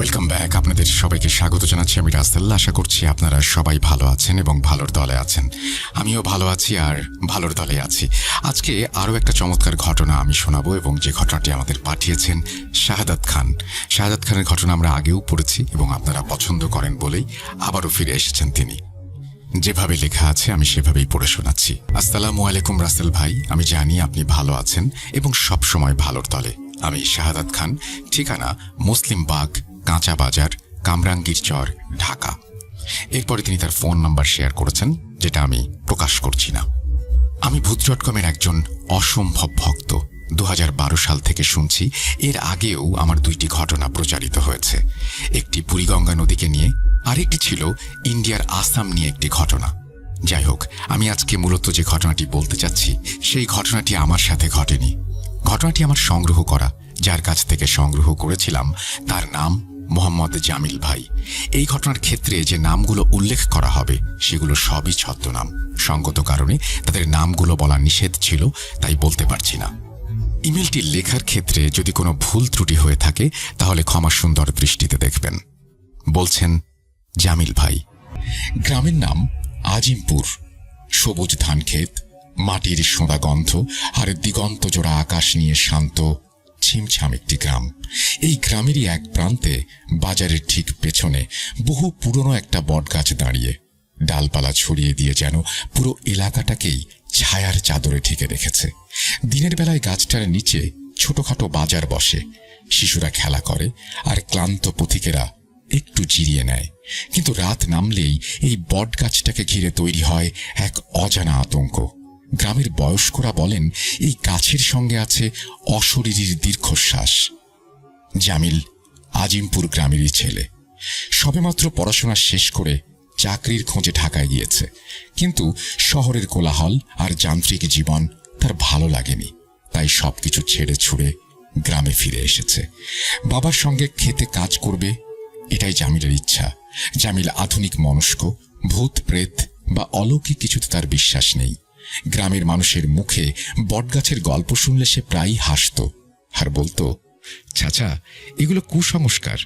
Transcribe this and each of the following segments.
Welcome back. আপনাদের সবাইকে স্বাগত জানাচ্ছি আমি রাসেল। আশা করছি আপনারা সবাই ভালো আছেন এবং ভালোর দলে আছেন। আমিও ভালো আছি আর ভালোর দলে আছি। আজকে আরও একটা চমৎকার ঘটনা আমি শোনাবো এবং যে ঘটনাটি আমাদের পাঠিয়েছেন শাহাদাত খান। শাহাদাত খানের ঘটনা আমরা আগেও পড়েছি এবং আপনারা পছন্দ করেন বলেই আবারও ফিরে এসেছেন তিনি। যেভাবে লেখা আছে আমি সেভাবেই পড়ে শোনাচ্ছি। আসসালামু আলাইকুম রাসেল ভাই, আমি জানি আপনি ভালো আছেন এবং সব সময় ভালোর দলে। আমি শাহাদাত খান, ঠিকানা মুসলিম বাগ, কাঁচা বাজার, কামরাঙ্গীর চর, ঢাকা। এরপরে তিনি তার ফোন নাম্বার শেয়ার করেছেন, যেটা আমি প্রকাশ করছি না। আমি ভূত.কমের একজন অসম্ভব ভক্ত। 2012 সাল থেকে শুনছি। এর আগেও আমার 2টি ঘটনা প্রচারিত হয়েছে। একটি বুড়িগঙ্গা নদীকে নিয়ে, আরেকটি ছিল ইন্ডিয়ার আসাম নিয়ে একটি ঘটনা। যাই হোক, আমি আজকে মূলত যে ঘটনাটি বলতে চাচ্ছি সেই ঘটনাটি আমার সাথে ঘটেনি। ঘটনাটি আমার সংগ্রহ করা, যার কাছ থেকে সংগ্রহ করেছিলাম তার নাম মোহাম্মদ জামিল ভাই। এই ঘটনার ক্ষেত্রে যে নামগুলো উল্লেখ করা হবে সেগুলো সবই ছদ্মনাম। সঙ্গত কারণে তাদের নামগুলো বলা নিষেধ ছিল, তাই বলতে পারছি না। ইমেলটি লেখার ক্ষেত্রে যদি কোনো ভুল ত্রুটি হয়ে থাকে তাহলে ক্ষমা সুন্দর দৃষ্টিতে দেখবেন। বলছেন, জামিল ভাই, গ্রামের নাম আজিমপুর। সবুজ ধানক্ষেত, মাটির সোঁদা গন্ধ আর দিগন্ত জোড়া আকাশ নিয়ে শান্ত ছিমছাম একটি গ্রাম। এই গ্রামেরই এক প্রান্তে বাজারের ঠিক পেছনে বহু পুরনো একটা বটগাছ দাঁড়িয়ে, ডালপালা ছড়িয়ে দিয়ে যেন পুরো এলাকাটাকেই ছায়ার চাদরে ঢেকে রেখেছে। দিনের বেলায় গাছটার নিচে ছোটখাটো বাজার বসে, শিশুরা খেলা করে আর ক্লান্ত পথিকেরা একটু জিরিয়ে নেয়। কিন্তু রাত নামলেই এই বটগাছটাকে ঘিরে তৈরি হয় এক অজানা আতঙ্ক। গ্রামের বয়স্করা বলেন এই গাছের সঙ্গে আছে অশরীরীর দীর্ঘশ্বাস। জামিল আজিমপুর গ্রামেরই ছেলে। সবেমাত্র পড়াশোনা শেষ করে চাকরির খোঁজে ঢাকায় গিয়েছে, কিন্তু শহরের কোলাহল আর যান্ত্রিক জীবন তার ভালো লাগেনি। তাই সবকিছু ছেড়ে ছুড়ে গ্রামে ফিরে এসেছে। বাবার সঙ্গে খেতে কাজ করবে, এটাই জামিলের ইচ্ছা। জামিল আধুনিক মনস্ক, ভূত প্রেত বা অলৌকিক কিছুতে তার বিশ্বাস নেই। গ্রামের মানুষের মুখে বটগাছের গল্প শুনলে সে প্রায়ই হাসত আর বলতো, চাচা, এগুলো কুসংস্কার।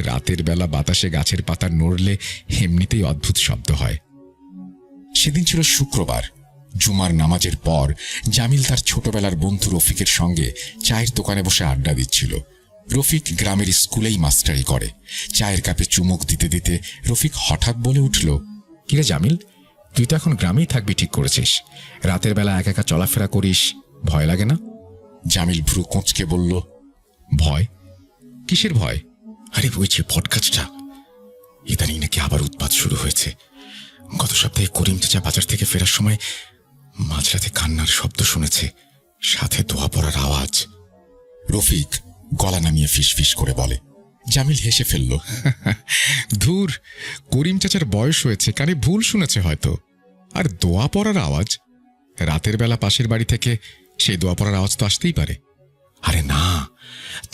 রাতের বেলা বাতাসে গাছের পাতা নড়লে এমনিতেই অদ্ভুত শব্দ হয়। সেদিন ছিল শুক্রবার। জুমার নামাজের পর জামিল তার ছোটবেলার বন্ধু রফিকের সঙ্গে চায়ের দোকানে বসে আড্ডা দিচ্ছিল। রফিক গ্রামের স্কুলেই মাস্টারি করে। চায়ের কাপে চুমুক দিতে দিতে রফিক হঠাৎ বলে উঠল, কিরে জামিল, তুই তো এখন গ্রামেই থাকবি ঠিক করেছিস। রাতের বেলা একা একা চলাফেরা করিস, ভয় লাগে না? জামিল ভ্রু কোঁচকে বলল, ভয়? কিসের ভয়? আরে ওই যে বটগাছটা, ইদানিং নাকি আবার উৎপাত শুরু হয়েছে। গত সপ্তাহে করিম চাচা বাজার থেকে ফেরার সময় মাঝরাতে কান্নার শব্দ শুনেছে, সাথে দোয়া পড়ার আওয়াজ। রফিক গলা নামিয়ে ফিসফিস করে বলে। জামিল হেসে ফেলল, ধুর, করিম চাচার বয়স হয়েছে, কানে ভুল শুনেছে হয়তো। আর দোয়া পড়ার আওয়াজ? রাতের বেলা পাশের বাড়ি থেকে সেই দোয়া পড়ার আওয়াজ তো আসতেই পারে। আরে না,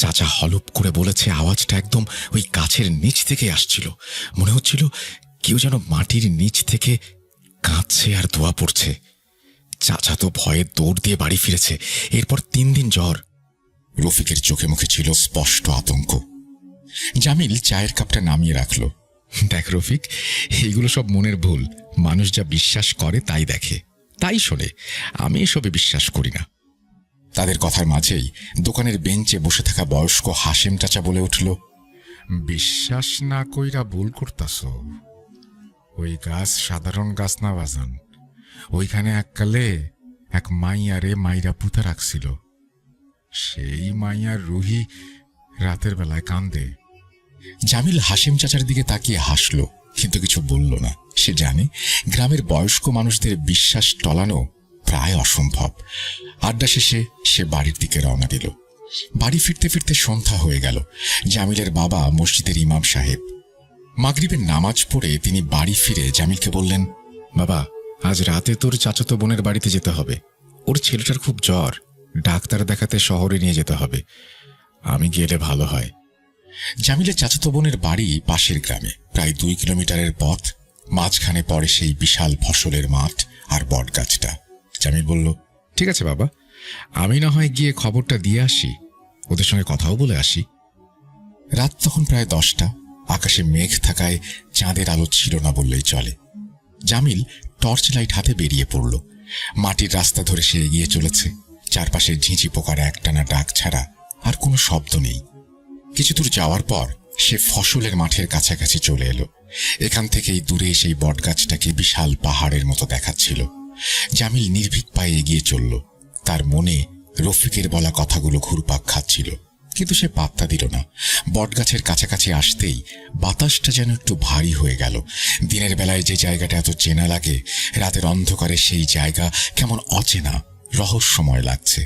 চাচা হলপ করে বলেছে আওয়াজটা একদম ওই গাছের নিচ থেকে আসছিল। মনে হচ্ছিল কেউ যেন মাটির নিচ থেকে কাঁদছে আর দোয়া পড়ছে। চাচা তো ভয়ে দৌড় দিয়ে বাড়ি ফিরেছে। এরপর 3 দিন জ্বর। রফিকের চোখে মুখে ছিল স্পষ্ট আতঙ্ক। জামিল চায়ের কাপটা নামিয়ে রাখল। দেখ রফিক, এইগুলো সব মনের ভুল। মানুষ যা বিশ্বাস করে তাই দেখে, তাই শোনে। আমি এসবে বিশ্বাস করি না। তাদের কথার মাঝেই দোকানের বেঞ্চে বসে থাকা বয়স্ক হাশেম চাচা বলে উঠল, বিশ্বাস না কইরা ভুল করতাস। ওই গাছ সাধারণ গাছ না বাজান। ওইখানে এককালে এক মাইয়ারে মাইরা পুঁতা রাখছিল। সেই মাইয়ার রুহি রাতের বেলায় কান্দে। জামিল হাশেম চাচার দিকে তাকিয়ে হাসল, কিন্তু কিছু বলল না। সে জানে গ্রামের বয়স্ক মানুষদের বিশ্বাস টলানো প্রায় অসম্ভব। আড্ডা শেষে সে বাড়ির দিকে রওনা দিল। বাড়ি ফিরতে ফিরতে সন্ধ্যা হয়ে গেল। জামিলের বাবা মসজিদের ইমাম সাহেব। মাগরিবের নামাজ পড়ে তিনি বাড়ি ফিরে জামিলকে বললেন, বাবা, আজ রাতে তোর চাচাতো বোনের বাড়িতে যেতে হবে। ওর ছেলেটার খুব জ্বর, ডাক্তার দেখাতে শহরে নিয়ে যেতে হবে। আমি গেলে ভালো হয়। জামিলের চাচাতো বোনের বাড়ি পাশের গ্রামে, প্রায় 2 কিলোমিটারের পথ। মাঝখানে পড়ে সেই বিশাল ফসলের মাঠ আর বটগাছটা। জামিল বলল, ঠিক আছে বাবা, আমি না হয় গিয়ে খবরটা দিয়ে আসি, ওদের সঙ্গে কথাও বলে আসি। রাত তখন প্রায় 10টা। আকাশে মেঘ থাকায় চাঁদের আলো ছিল না বললেই চলে। জামিল টর্চ লাইট হাতে বেরিয়ে পড়ল। মাটির রাস্তা ধরে সে এগিয়ে চলেছে। চারপাশে ঝিঁঝি পোকার একটানা ডাক ছাড়া আর কোনো শব্দ নেই। কিছু দূর যাওয়ার পর সে ফসলের মাঠের কাছাকাছি চলে এলো। এখান থেকেই দূরে সেই বটগাছটাকে বিশাল পাহাড়ের মতো দেখাচ্ছিল। জামিল নির্ভীক পায়ে এগিয়ে চলল। তার মনে রফিকের বলা কথাগুলো ঘুরপাক খাচ্ছিল, কিন্তু সে পাত্তা দিল না। বটগাছের কাছাকাছি আসতেই বাতাসটা যেন একটু ভারী হয়ে গেল। দিনের বেলায় যে জায়গাটা এত চেনা লাগে, রাতের অন্ধকারে সেই জায়গা কেমন অচেনা, রহস্যময় লাগছে।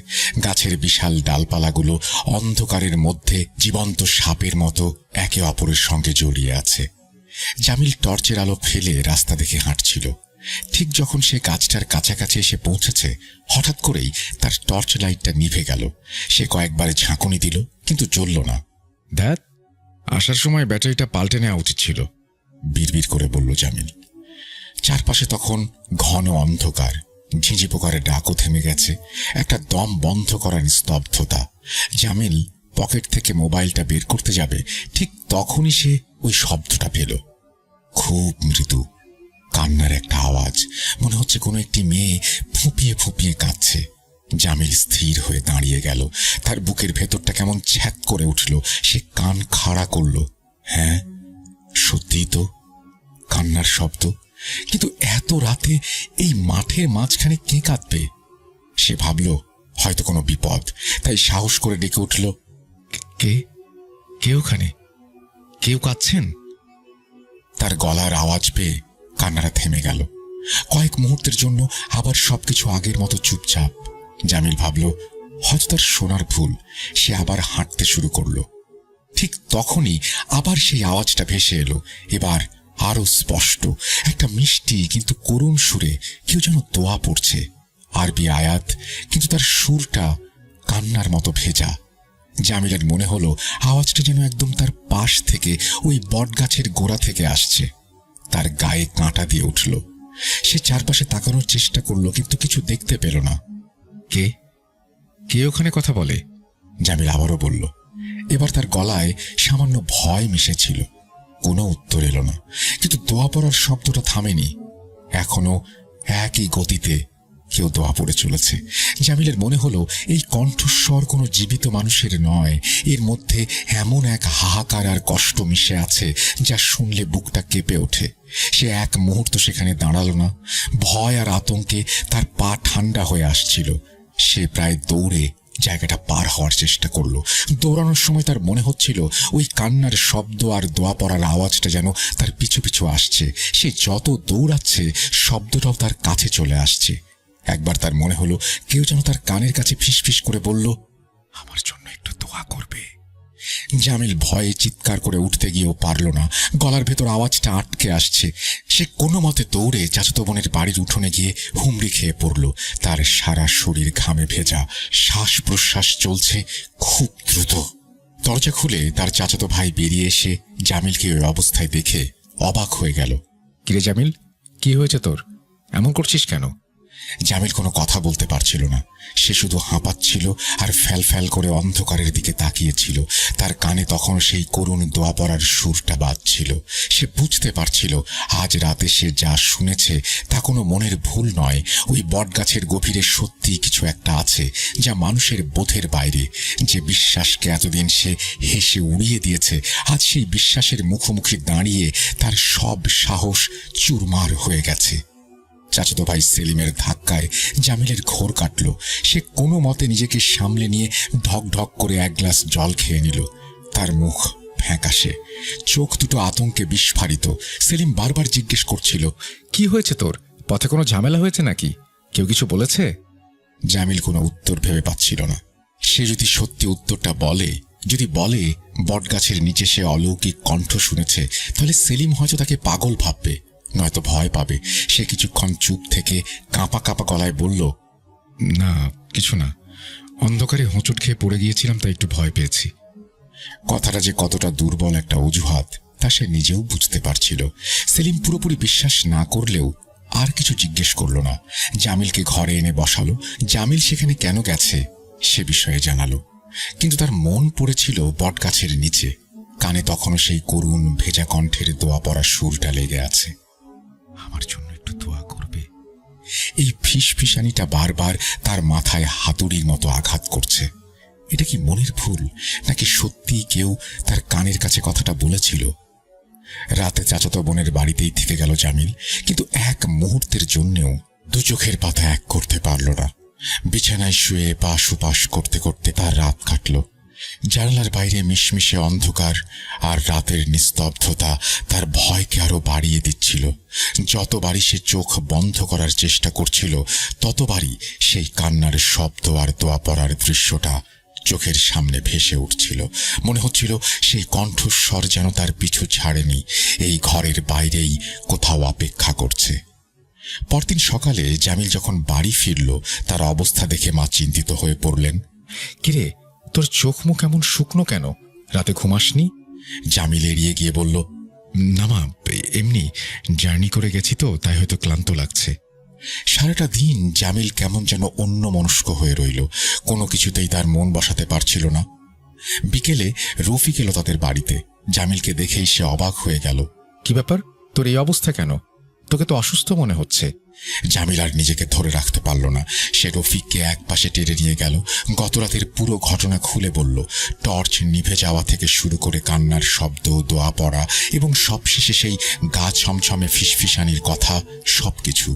গাছের বিশাল ডালপালাগুলো অন্ধকারের মধ্যে জীবন্ত সাপের মতো একে অপরের সঙ্গে জড়িয়ে আছে। জামিল টর্চের আলো ফেলে রাস্তা দেখে হাঁটছিল। ঠিক যখন সে গাছটার কাছাকাছি এসে পৌঁছেছে, হঠাৎ করেই তার টর্চ লাইটটা নিভে গেল। সে কয়েকবার ঝাঁকুনি দিল, কিন্তু জ্বলল না। ধ্যাত, আসার সময় ব্যাটারিটা পাল্টে নেওয়া উচিত ছিল, বিড়বিড় করে বলল জামিল। চারপাশে তখন ঘন অন্ধকার। ঝিঁঝি পোকারের ডাকও থেমে গেছে। একটা দম বন্ধ করার স্তব্ধতা। জামিল পকেট থেকে মোবাইলটা বের করতে যাবে, ঠিক তখনই সে ওই শব্দটা পেল। খুব মৃদু কান্নার একটা আওয়াজ। মনে হচ্ছে কোনো একটি মেয়ে ফুঁপিয়ে ফুঁপিয়ে কাঁদছে। জামিল স্থির হয়ে দাঁড়িয়ে গেল। তার বুকের ভেতরটা কেমন ছ্যাক করে উঠল। সে কান খাড়া করল। হ্যাঁ, সত্যিই তো কান্নার শব্দ। কিন্তু এত রাতে এই মাঠের মাঝখানে কে কাঁদবে? সে ভাবল হয়তো কোনো বিপদ, তাই সাহস করে ডেকে উঠল, কে কে ওখানে? কেউ কাঁদছেন? তার গলার আওয়াজ পেয়ে কান্নাটা থেমে গেল। কয়েক মুহূর্তের জন্য আবার সবকিছু আগের মতো চুপচাপ। জামিল ভাবল হয়তো তার শোনার ভুল। সে আবার হাঁটতে শুরু করল। ঠিক তখনই আবার সেই আওয়াজটা ভেসে এলো। এবার আরো স্পষ্ট, একটা মিষ্টি কিন্তু করুণ সুরে কেউ যেন দোয়া পড়ছে। আরবি আয়াত, কিন্তু তার সুরটা কান্নার মতো ভেজা। জামিলের মনে হলো আওয়াজটা যেন একদম তার পাশ থেকে, ওই বটগাছের গোড়া থেকে আসছে। তার গায়ে কাঁটা দিয়ে উঠল। সে চারপাশে তাকানোর চেষ্টা করল, কিন্তু কিছু দেখতে পেল না। কে কে ওখানে কথা বলে? জামিল আবারও বলল। এবার তার গলায় সামান্য ভয় মিশেছিল। কোনো উত্তর এলো না, কিন্তু দোয়া পড়ার শব্দটা থামেনি। এখনো একই গতিতে কেউ দোয়া পড়ে চলেছে। জামিলের মনে হলো এই কণ্ঠস্বর কোনো জীবিত মানুষের নয়। এর মধ্যে এমন এক হাহাকার আর কষ্ট মিশে আছে যা শুনলে বুকটা কেঁপে ওঠে। সে এক মুহূর্ত সেখানে দাঁড়ালো না। ভয় আর আতঙ্কে তার পা ঠান্ডা হয়ে আসছিল। সে প্রায় দৌড়ে জায়গাটা পার হওয়ার চেষ্টা করল। দৌড়ানোর সময় তার মনে হচ্ছিল ওই কান্নার শব্দ আর দোয়া পড়ার আওয়াজটা যেন তার পিছু পিছু আসছে। সে যত দৌড়াচ্ছে শব্দটাও তার কাছে চলে আসছে। একবার তার মনে হলো কেউ যেন তার কানের কাছে ফিসফিস করে বলল, আমার জন্য একটু দোয়া করবে। জামিল ভয়ে চিৎকার করে উঠতে গিয়েও পারল না। গলার ভেতর আওয়াজটা আটকে আসছে। সে কোনো মতে দৌড়ে চাচাতো বোনের বাড়ির উঠোনে গিয়ে হুমড়ি খেয়ে পড়ল। তার সারা শরীর ঘামে ভেজা, শ্বাস প্রশ্বাস চলছে খুব দ্রুত। দরজা খুলে তার চাচাতো ভাই বেরিয়ে এসে জামিলকে ওই অবস্থায় দেখে অবাক হয়ে গেল। কিরে জামিল, কি হয়েছে তোর? এমন করছিস কেন? জামিল কোনো কথা বলতে পারছিল না। সে শুধু হাঁপাচ্ছিল আর ফ্যাল ফ্যাল করে অন্ধকারের দিকে তাকিয়েছিল। তার কানে তখন সেই করুণ দোয়া পড়ার সুরটা বাজছিল। সে বুঝতে পারছিল আজ রাতে সে যা শুনেছে তা কোনো মনের ভুল নয়। ওই বটগাছের গভীরে সত্যি কিছু একটা আছে যা মানুষের বোধের বাইরে। যে বিশ্বাসকে এতদিন সে হেসে উড়িয়ে দিয়েছে, আজ সেই বিশ্বাসের মুখোমুখি দাঁড়িয়ে তার সব সাহস চুরমার হয়ে গেছে। চাচাতো ভাই সেলিমের ধাক্কায় জামিলের ঘোর কাটল। সে কোনো মতে নিজেকে সামলে নিয়ে ঢক ঢক করে এক গ্লাস জল খেয়ে নিল। তার মুখ ফ্যাকাশে, চোখ দুটো আতঙ্কে বিস্ফারিত। সেলিম বারবার জিজ্ঞেস করছিল, কি হয়েছে তোর? পথে কোনো ঝামেলা হয়েছে নাকি? কেউ কিছু বলেছে? জামিল কোনো উত্তর ভেবে পাচ্ছিল না। সে যদি সত্যি উত্তরটা বলে, যদি বলে বটগাছের নিচে সে অলৌকিক কণ্ঠ শুনেছে, তাহলে সেলিম হয়তো তাকে পাগল ভাববে, নয়তো ভয় পাবে। সে কিছুক্ষণ চুপ থেকে কাঁপা কাঁপা গলায় বলল, না, কিছু না। অন্ধকারে হোঁচট খেয়ে পড়ে গিয়েছিলাম, তাই একটু ভয় পেয়েছি। কথাটা যে কতটা দুর্বল একটা অজুহাত তা সে নিজেও বুঝতে পারছিল। সেলিম পুরোপুরি বিশ্বাস না করলেও আর কিছু জিজ্ঞেস করল না। জামিলকে ঘরে এনে বসালো। জামিল সেখানে কেন গেছে সে বিষয়ে জানালো, কিন্তু তার মন পড়েছিল বটগাছের নিচে। কানে তখনও সেই করুণ ভেজা কণ্ঠের দোয়া পড়া সুরটা লেগে আছে। আমার জন্য একটু দোয়া করবে। এই ফিসফিসানিটা বারবার তার মাথায় হাতুড়ির মতো আঘাত করছে। এটা কি মনের ভুল, নাকি সত্যিই কেউ তার কানের কাছে কথাটা বলেছিল? রাতে চাচাতো বোনের বাড়িতেই থেকে গেল জামিল, কিন্তু এক মুহূর্তের জন্যেও দু চোখের পাতা এক করতে পারল না। বিছানায় শুয়ে পাশ ওপাশ করতে করতে তার রাত কাটল। জানালার বাইরে মিশমিশে অন্ধকার আর রাতের নিস্তব্ধতা তার ভয়কে আরো বাড়িয়ে দিচ্ছিল। যতবারই সে চোখ বন্ধ করার চেষ্টা করছিল, ততবারই সেই কান্নার শব্দ আর দোয়া পড়ার দৃশ্যটা চোখের সামনে ভেসে উঠছিল। মনে হচ্ছিল সেই কণ্ঠস্বর যেন তার পিছু ছাড়েনি, এই ঘরের বাইরেই কোথাও অপেক্ষা করছে। পরদিন সকালে জামিল যখন বাড়ি ফিরল, তার অবস্থা দেখে মা চিন্তিত হয়ে পড়লেন। কিরে, তোর চোখ মুখ এমন শুকনো কেন? রাতে ঘুমাসনি? জামিল এড়িয়ে গিয়ে বলল, না মা, এমনি জার্নি করে গেছি তো, তাই হয়তো ক্লান্ত লাগছে। সারাটা দিন জামিল কেমন যেন অন্যমনস্ক হয়ে রইল, কোনো কিছুতেই তার মন বসাতে পারছিল না। বিকেলে রফিক এলো তাদের বাড়িতে। জামিলকে দেখেই সে অবাক হয়ে গেল। কি ব্যাপার, তোর এই অবস্থা কেন? তোকে তো অসুস্থ মনে হচ্ছে। জামিল আর নিজেকে ধরে রাখতে পারল না। সে রফিককে এক পাশে টেনে নিয়ে গেল, গতরাতের পুরো ঘটনা খুলে বলল। টর্চ নিভে যাওয়া থেকে শুরু করে কান্নার শব্দ, দোয়া পড়া এবং সবশেষে সেই গা ছমছমে ফিসফিসানির কথা, সবকিছু।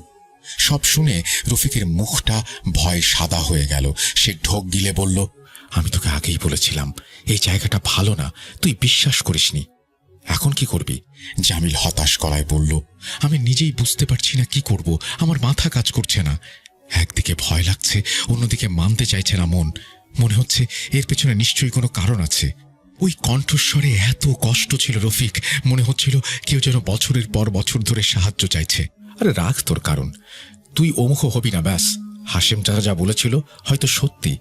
সব শুনে রফিকের মুখটা ভয়ে সাদা হয়ে গেল। সে ঢোক গিলে বলল, আমি তোকে আগেই বলেছিলাম এই জায়গাটা ভালো না, তুই বিশ্বাস করিসনি। এখন কি করবি? জামিল হতাশ গলায় বলল, আমি নিজেই বুঝতে পারছি না কি করব। আমার মাথা কাজ করছে না। একদিকে ভয় লাগছে, অন্যদিকে মানতে চাইছে না মন। মনে হচ্ছে এর পেছনে নিশ্চয়ই কোনো কারণ আছে। ওই কণ্ঠস্বরে এত কষ্ট ছিল রফিক, মনে হচ্ছিল কেউ যেন বছরের পর বছর ধরে সাহায্য চাইছে। আরে রাখ তোর কারণ, তুই অমুখ হবি না ব্যাস। হাশেম চাচা যা বলেছিল হয়তো সত্যি,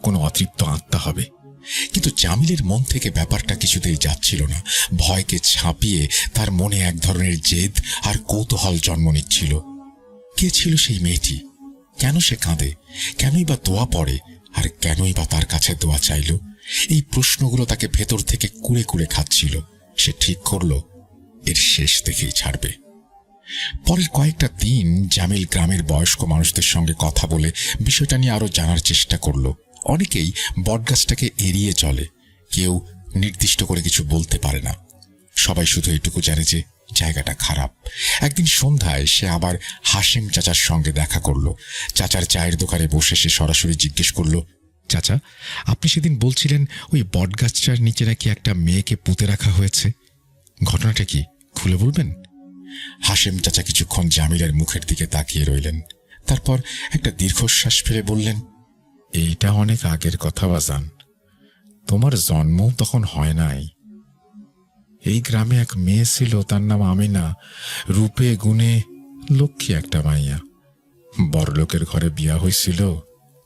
কোনো অতৃপ্ত আত্মা হবে। কিন্তু জামিলের মন থেকে ব্যাপারটা কিছুতেই যাচ্ছিল না। ভয়কে ছাপিয়ে তার মনে এক ধরনের জেদ আর কৌতূহল জন্ম নিচ্ছিল। কে ছিল সেই মেয়েটি? কেন সে কাঁদে? কেনই বা দোয়া পড়ে? আর কেনই বা তার কাছে দোয়া চাইল? এই প্রশ্নগুলো তাকে ভেতর থেকে কুড়ে কুড়ে খাচ্ছিল। সে ঠিক করল এর শেষ দেখেই ছাড়বে। পরের কয়েকটা দিন জামিল গ্রামের বয়স্ক মানুষদের সঙ্গে কথা বলে বিষয়টা নিয়ে আরো জানার চেষ্টা করল। অনেকেই বটগাছটাকে এড়িয়ে চলে, কেউ নির্দিষ্ট করে কিছু বলতে পারে না। সবাই শুধু এটুকু জানে যে জায়গাটা খারাপ। একদিন সন্ধ্যায় সে আবার হাশেম চাচার সঙ্গে দেখা করল। চাচার চায়ের দোকানে বসে সে সরাসরি জিজ্ঞেস করল, চাচা, আপনি সেদিন বলছিলেন ওই বটগাছটার নিচে নাকি একটা মেয়েকে পুঁতে রাখা হয়েছে, ঘটনাটা কি খুলে বলবেন? হাশেম চাচা কিছুক্ষণ জামিলের মুখের দিকে তাকিয়ে রইলেন। তারপর একটা দীর্ঘশ্বাস ফেলে বললেন, এইটা অনেক আগের কথা বাজান, তোমার জন্ম তখন হয় নাই। এই গ্রামে এক মেয়ে ছিল, তার নাম আমিনা। রূপে গুণে লক্ষ্মী একটা মাইয়া। বড়লোকের ঘরে বিয়া হয়েছিল,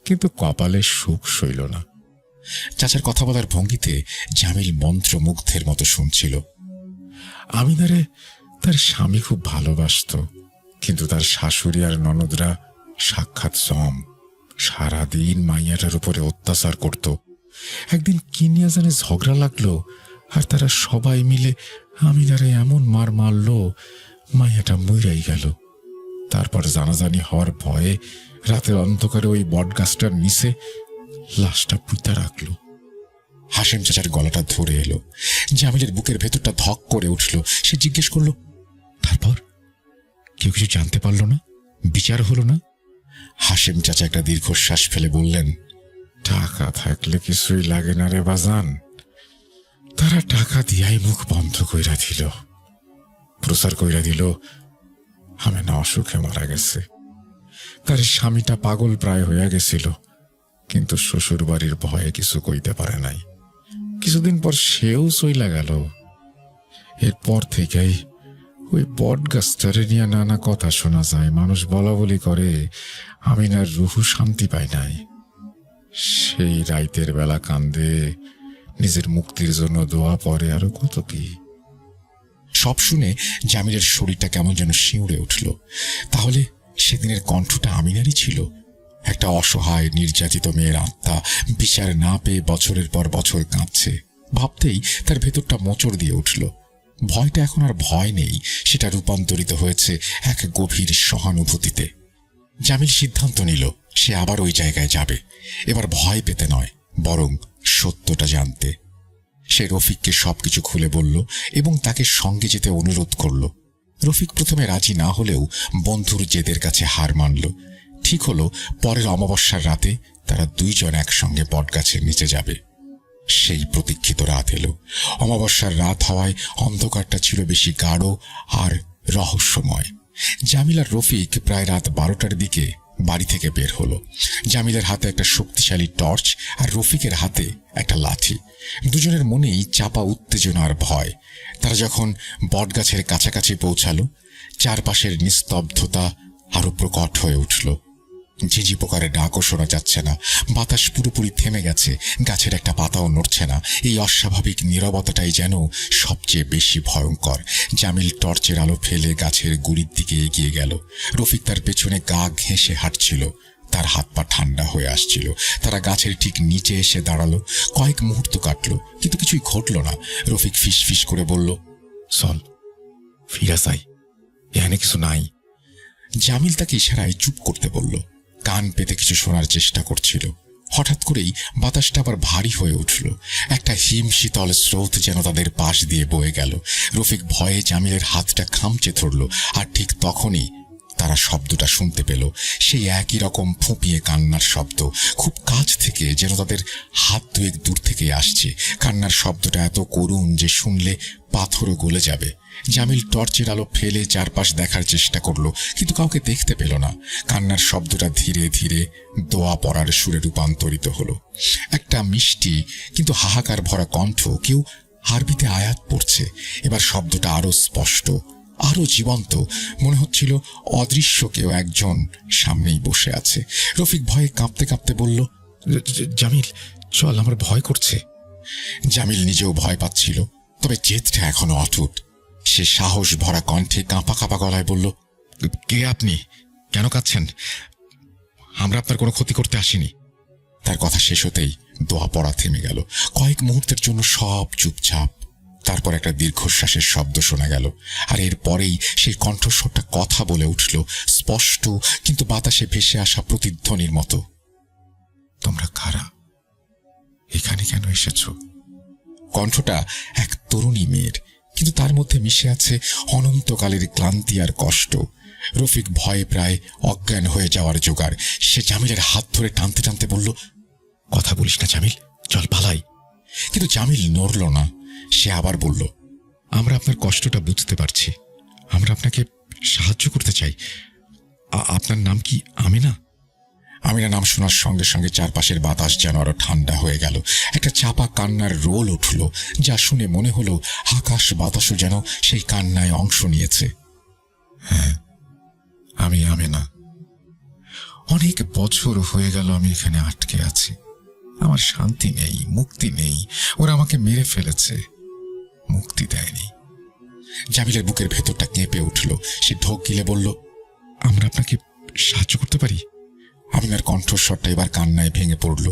কিন্তু কপালে সুখ সইল না। চাচার কথা বলার ভঙ্গিতে জামিল মন্ত্রমুগ্ধের মতো শুনছিল। আমিনারে তার স্বামী খুব ভালোবাসত, কিন্তু তার শাশুড়ি আর ননদরা সাক্ষাৎ জম। সারাদিন মাইয়াটার উপরে অত্যাচার করত। একদিন কি নিয়ে জানে ঝগড়া লাগলো, আর তারা সবাই মিলে আমিনারে এমন মার মারল, মাইয়াটা মইরাই গেল। তারপর জানাজানি হওয়ার ভয়ে রাতের অন্ধকারে ওই বটগাছটার নিচে লাশটা পুঁতা রাখলো। হাশেম চাচার গলাটা ধরে এলো। জামিলের বুকের ভেতরটা ধক করে উঠল। সে জিজ্ঞেস করল, তারপর কেউ কিছু জানতে পারল না? বিচার হলো না? হাশেম চাচা একটা দীর্ঘশ্বাস ফেলে বললেন, টাকা থাকলে কিছুই লাগে না রে বাজান। তারা টাকা দিয়াই মুখ বন্ধ কইরা দিল, প্রচার কইরা দিল আমি না অসুখে মারা গেছে। তার স্বামীটা পাগল প্রায় হইয়া গেছিল, কিন্তু শ্বশুর বাড়ির ভয়ে কিছু কইতে পারে নাই। কিছুদিন পর সেও চইলা গেল। এরপর থেকেই ওই বট গাছটারে নিয়ে নানা কথা শোনা যায়। মানুষ বলা বলি করে আমিনার রুহু শান্তি পায় নাই। সেই রাইতের বেলা কান্দে, নিজের মুক্তির জন্য দোয়া পড়ে, আরো কত কি। সব শুনে জামিলের শরীরটা কেমন যেন শিউরে উঠল। তাহলে সেদিনের কণ্ঠটা আমিনারই ছিল? একটা অসহায় নির্যাতিত মেয়ের আত্মা বিচার না পেয়ে বছরের পর বছর কাঁদছে। ভাবতেই তার ভেতরটা মোচড় দিয়ে উঠল। ভয়টা এখন আর ভয় নেই, সেটা রূপান্তরিত হয়েছে এক গভীর সহানুভূতিতে। জামিল সিদ্ধান্ত নিল সে আবার ওই জায়গায় যাবে, এবার ভয় পেতে নয়, বরং সত্যটা জানতে। সে রফিককে সবকিছু খুলে বলল এবং তাকে সঙ্গে যেতে অনুরোধ করল। রফিক প্রথমে রাজি না হলেও বন্ধুর জেদের কাছে হার মানল। ঠিক হলো পরের অমাবস্যার রাতে তারা দুইজন একসঙ্গে বটগাছের নিচে যাবে। সেই প্রতীক্ষিত রাত এলো। অমাবস্যার রাত হওয়ায় অন্ধকারটা ছিল বেশি গাঢ় আর রহস্যময়। জামিল আর রফিক প্রায় রাত 12টার দিকে বাড়ি থেকে বের হলো। জামিলের হাতে একটা শক্তিশালী টর্চ আর রফিকের হাতে একটা লাঠি। দুজনের মনেই চাপা উত্তেজনা আর ভয়। তারা যখন বটগাছের কাছাকাছি পৌঁছালো, চারপাশের নিস্তব্ধতা আরো প্রকট হয়ে উঠল। ঝিঝি পোকারের ডাকও শোনা যাচ্ছে না, বাতাস পুরোপুরি থেমে গেছে, গাছের একটা পাতাও নড়ছে না। এই অস্বাভাবিক নীরবতাটাই যেন সবচেয়ে বেশি ভয়ঙ্কর। জামিল টর্চের আলো ফেলে গাছের গুড়ির দিকে এগিয়ে গেল। রফিক তার পেছনে গা ঘেঁষে হাঁটছিল, তার হাত পা ঠান্ডা হয়ে আসছিল। তারা গাছের ঠিক নিচে এসে দাঁড়ালো। কয়েক মুহূর্ত কাটলো, কিন্তু কিছুই ঘটল না। রফিক ফিস ফিস করে বলল, চল ফিরা যাই, এখানে কিছু নাই। জামিল তাকে ইশারায় চুপ করতে বলল। কান পেতে কিছু শোনার চেষ্টা করছিল। হঠাৎ করেই বাতাসটা আবার ভারী হয়ে উঠল। একটা হিম শীতল স্রোত যেন তাদের পাশ দিয়ে বয়ে গেল। রফিক ভয়ে জামিলের হাতটা খামচে ধরল, আর ঠিক তখনই তারা শব্দটা শুনতে পেল। সেই একই রকম ফুঁপিয়ে কান্নার শব্দ, খুব কাছ থেকে, যেন তাদের হাত দুয়েক দূর থেকে আসছে। কান্নার শব্দটা এত করুণ যে শুনলে পাথরও গলে যাবে। জামিল টর্চের আলো ফেলে চারপাশ দেখার চেষ্টা করলো, কিন্তু কাউকে দেখতে পেল না। কান্নার শব্দটা ধীরে ধীরে দোয়া পড়ার সুরে রূপান্তরিত হলো। একটা মিষ্টি কিন্তু হাহাকার ভরা কণ্ঠ, কেউ আরবিতে আয়াত পড়ছে। এবার শব্দটা আরো স্পষ্ট, আরো জীবন্ত। মনে হচ্ছিল অদৃশ্য কেউ একজন সামনেই বসে আছে। রফিক ভয়ে কাঁপতে কাঁপতে বলল, জামিল চল, আমার ভয় করছে। জামিল নিজেও ভয় পাচ্ছিল, তবে জেদটা এখনো অটুট। সে সাহস ভরা কণ্ঠে কাঁপা কাঁপা গলায় বলল, কে আপনি? কেন কাঁদছেন? আমরা আপনার কোনো ক্ষতি করতে আসিনি। তার কথা শেষ হতেই দোয়া পড়া থেমে গেল। কয়েক মুহূর্তের জন্য সব চুপচাপ। তারপর একটা দীর্ঘশ্বাসের শব্দ শোনা গেল, আর এরপরেই সেই কণ্ঠস্বরটা কথা বলে উঠল, স্পষ্ট কিন্তু বাতাসে ভেসে আসা প্রতিধ্বনির মতো। তোমরা কারা? এখানে কেন এসেছো? কণ্ঠটা এক তরুণী মেয়ের, কিন্তু তার মধ্যে মিশে আছে অনন্তকালের ক্লান্তি আর কষ্ট। রফিক ভয়ে প্রায় অজ্ঞান হয়ে যাওয়ার জোগাড়। সে জামিলের হাত ধরে টানতে টানতে বলল, কথা বলিস না জামিল, চল পালাই। কিন্তু জামিল নড়ল না। সে আবার বলল, আমরা আপনার কষ্টটা বুঝতে পারছি, আমরা আপনাকে সাহায্য করতে চাই। আপনার নাম কি আমিনা? আমিনা নাম শোনার সঙ্গে সঙ্গে চারপাশের বাতাস যেন আরো ঠান্ডা হয়ে গেল। একটা চাপা কান্নার রোল উঠল, যা শুনে মনে হলো আকাশ বাতাসও যেন সেই কান্নায় অংশ নিয়েছে। হ্যাঁ, আমি আমিনা। অনেক বছর হয়ে গেল আমি এখানে আটকে আছি। আমার শান্তি নেই, মুক্তি নেই। ওরা আমাকে মেরে ফেলেছে, মুক্তি দেয়নি। জামিলের বুকের ভেতরটা কেঁপে উঠল। সে ঢোক গিলে বলল, আমরা আপনাকে সাহায্য করতে পারি। আমিনার কণ্ঠস্বরটা এবার কান্নায় ভেঙে পড়ল।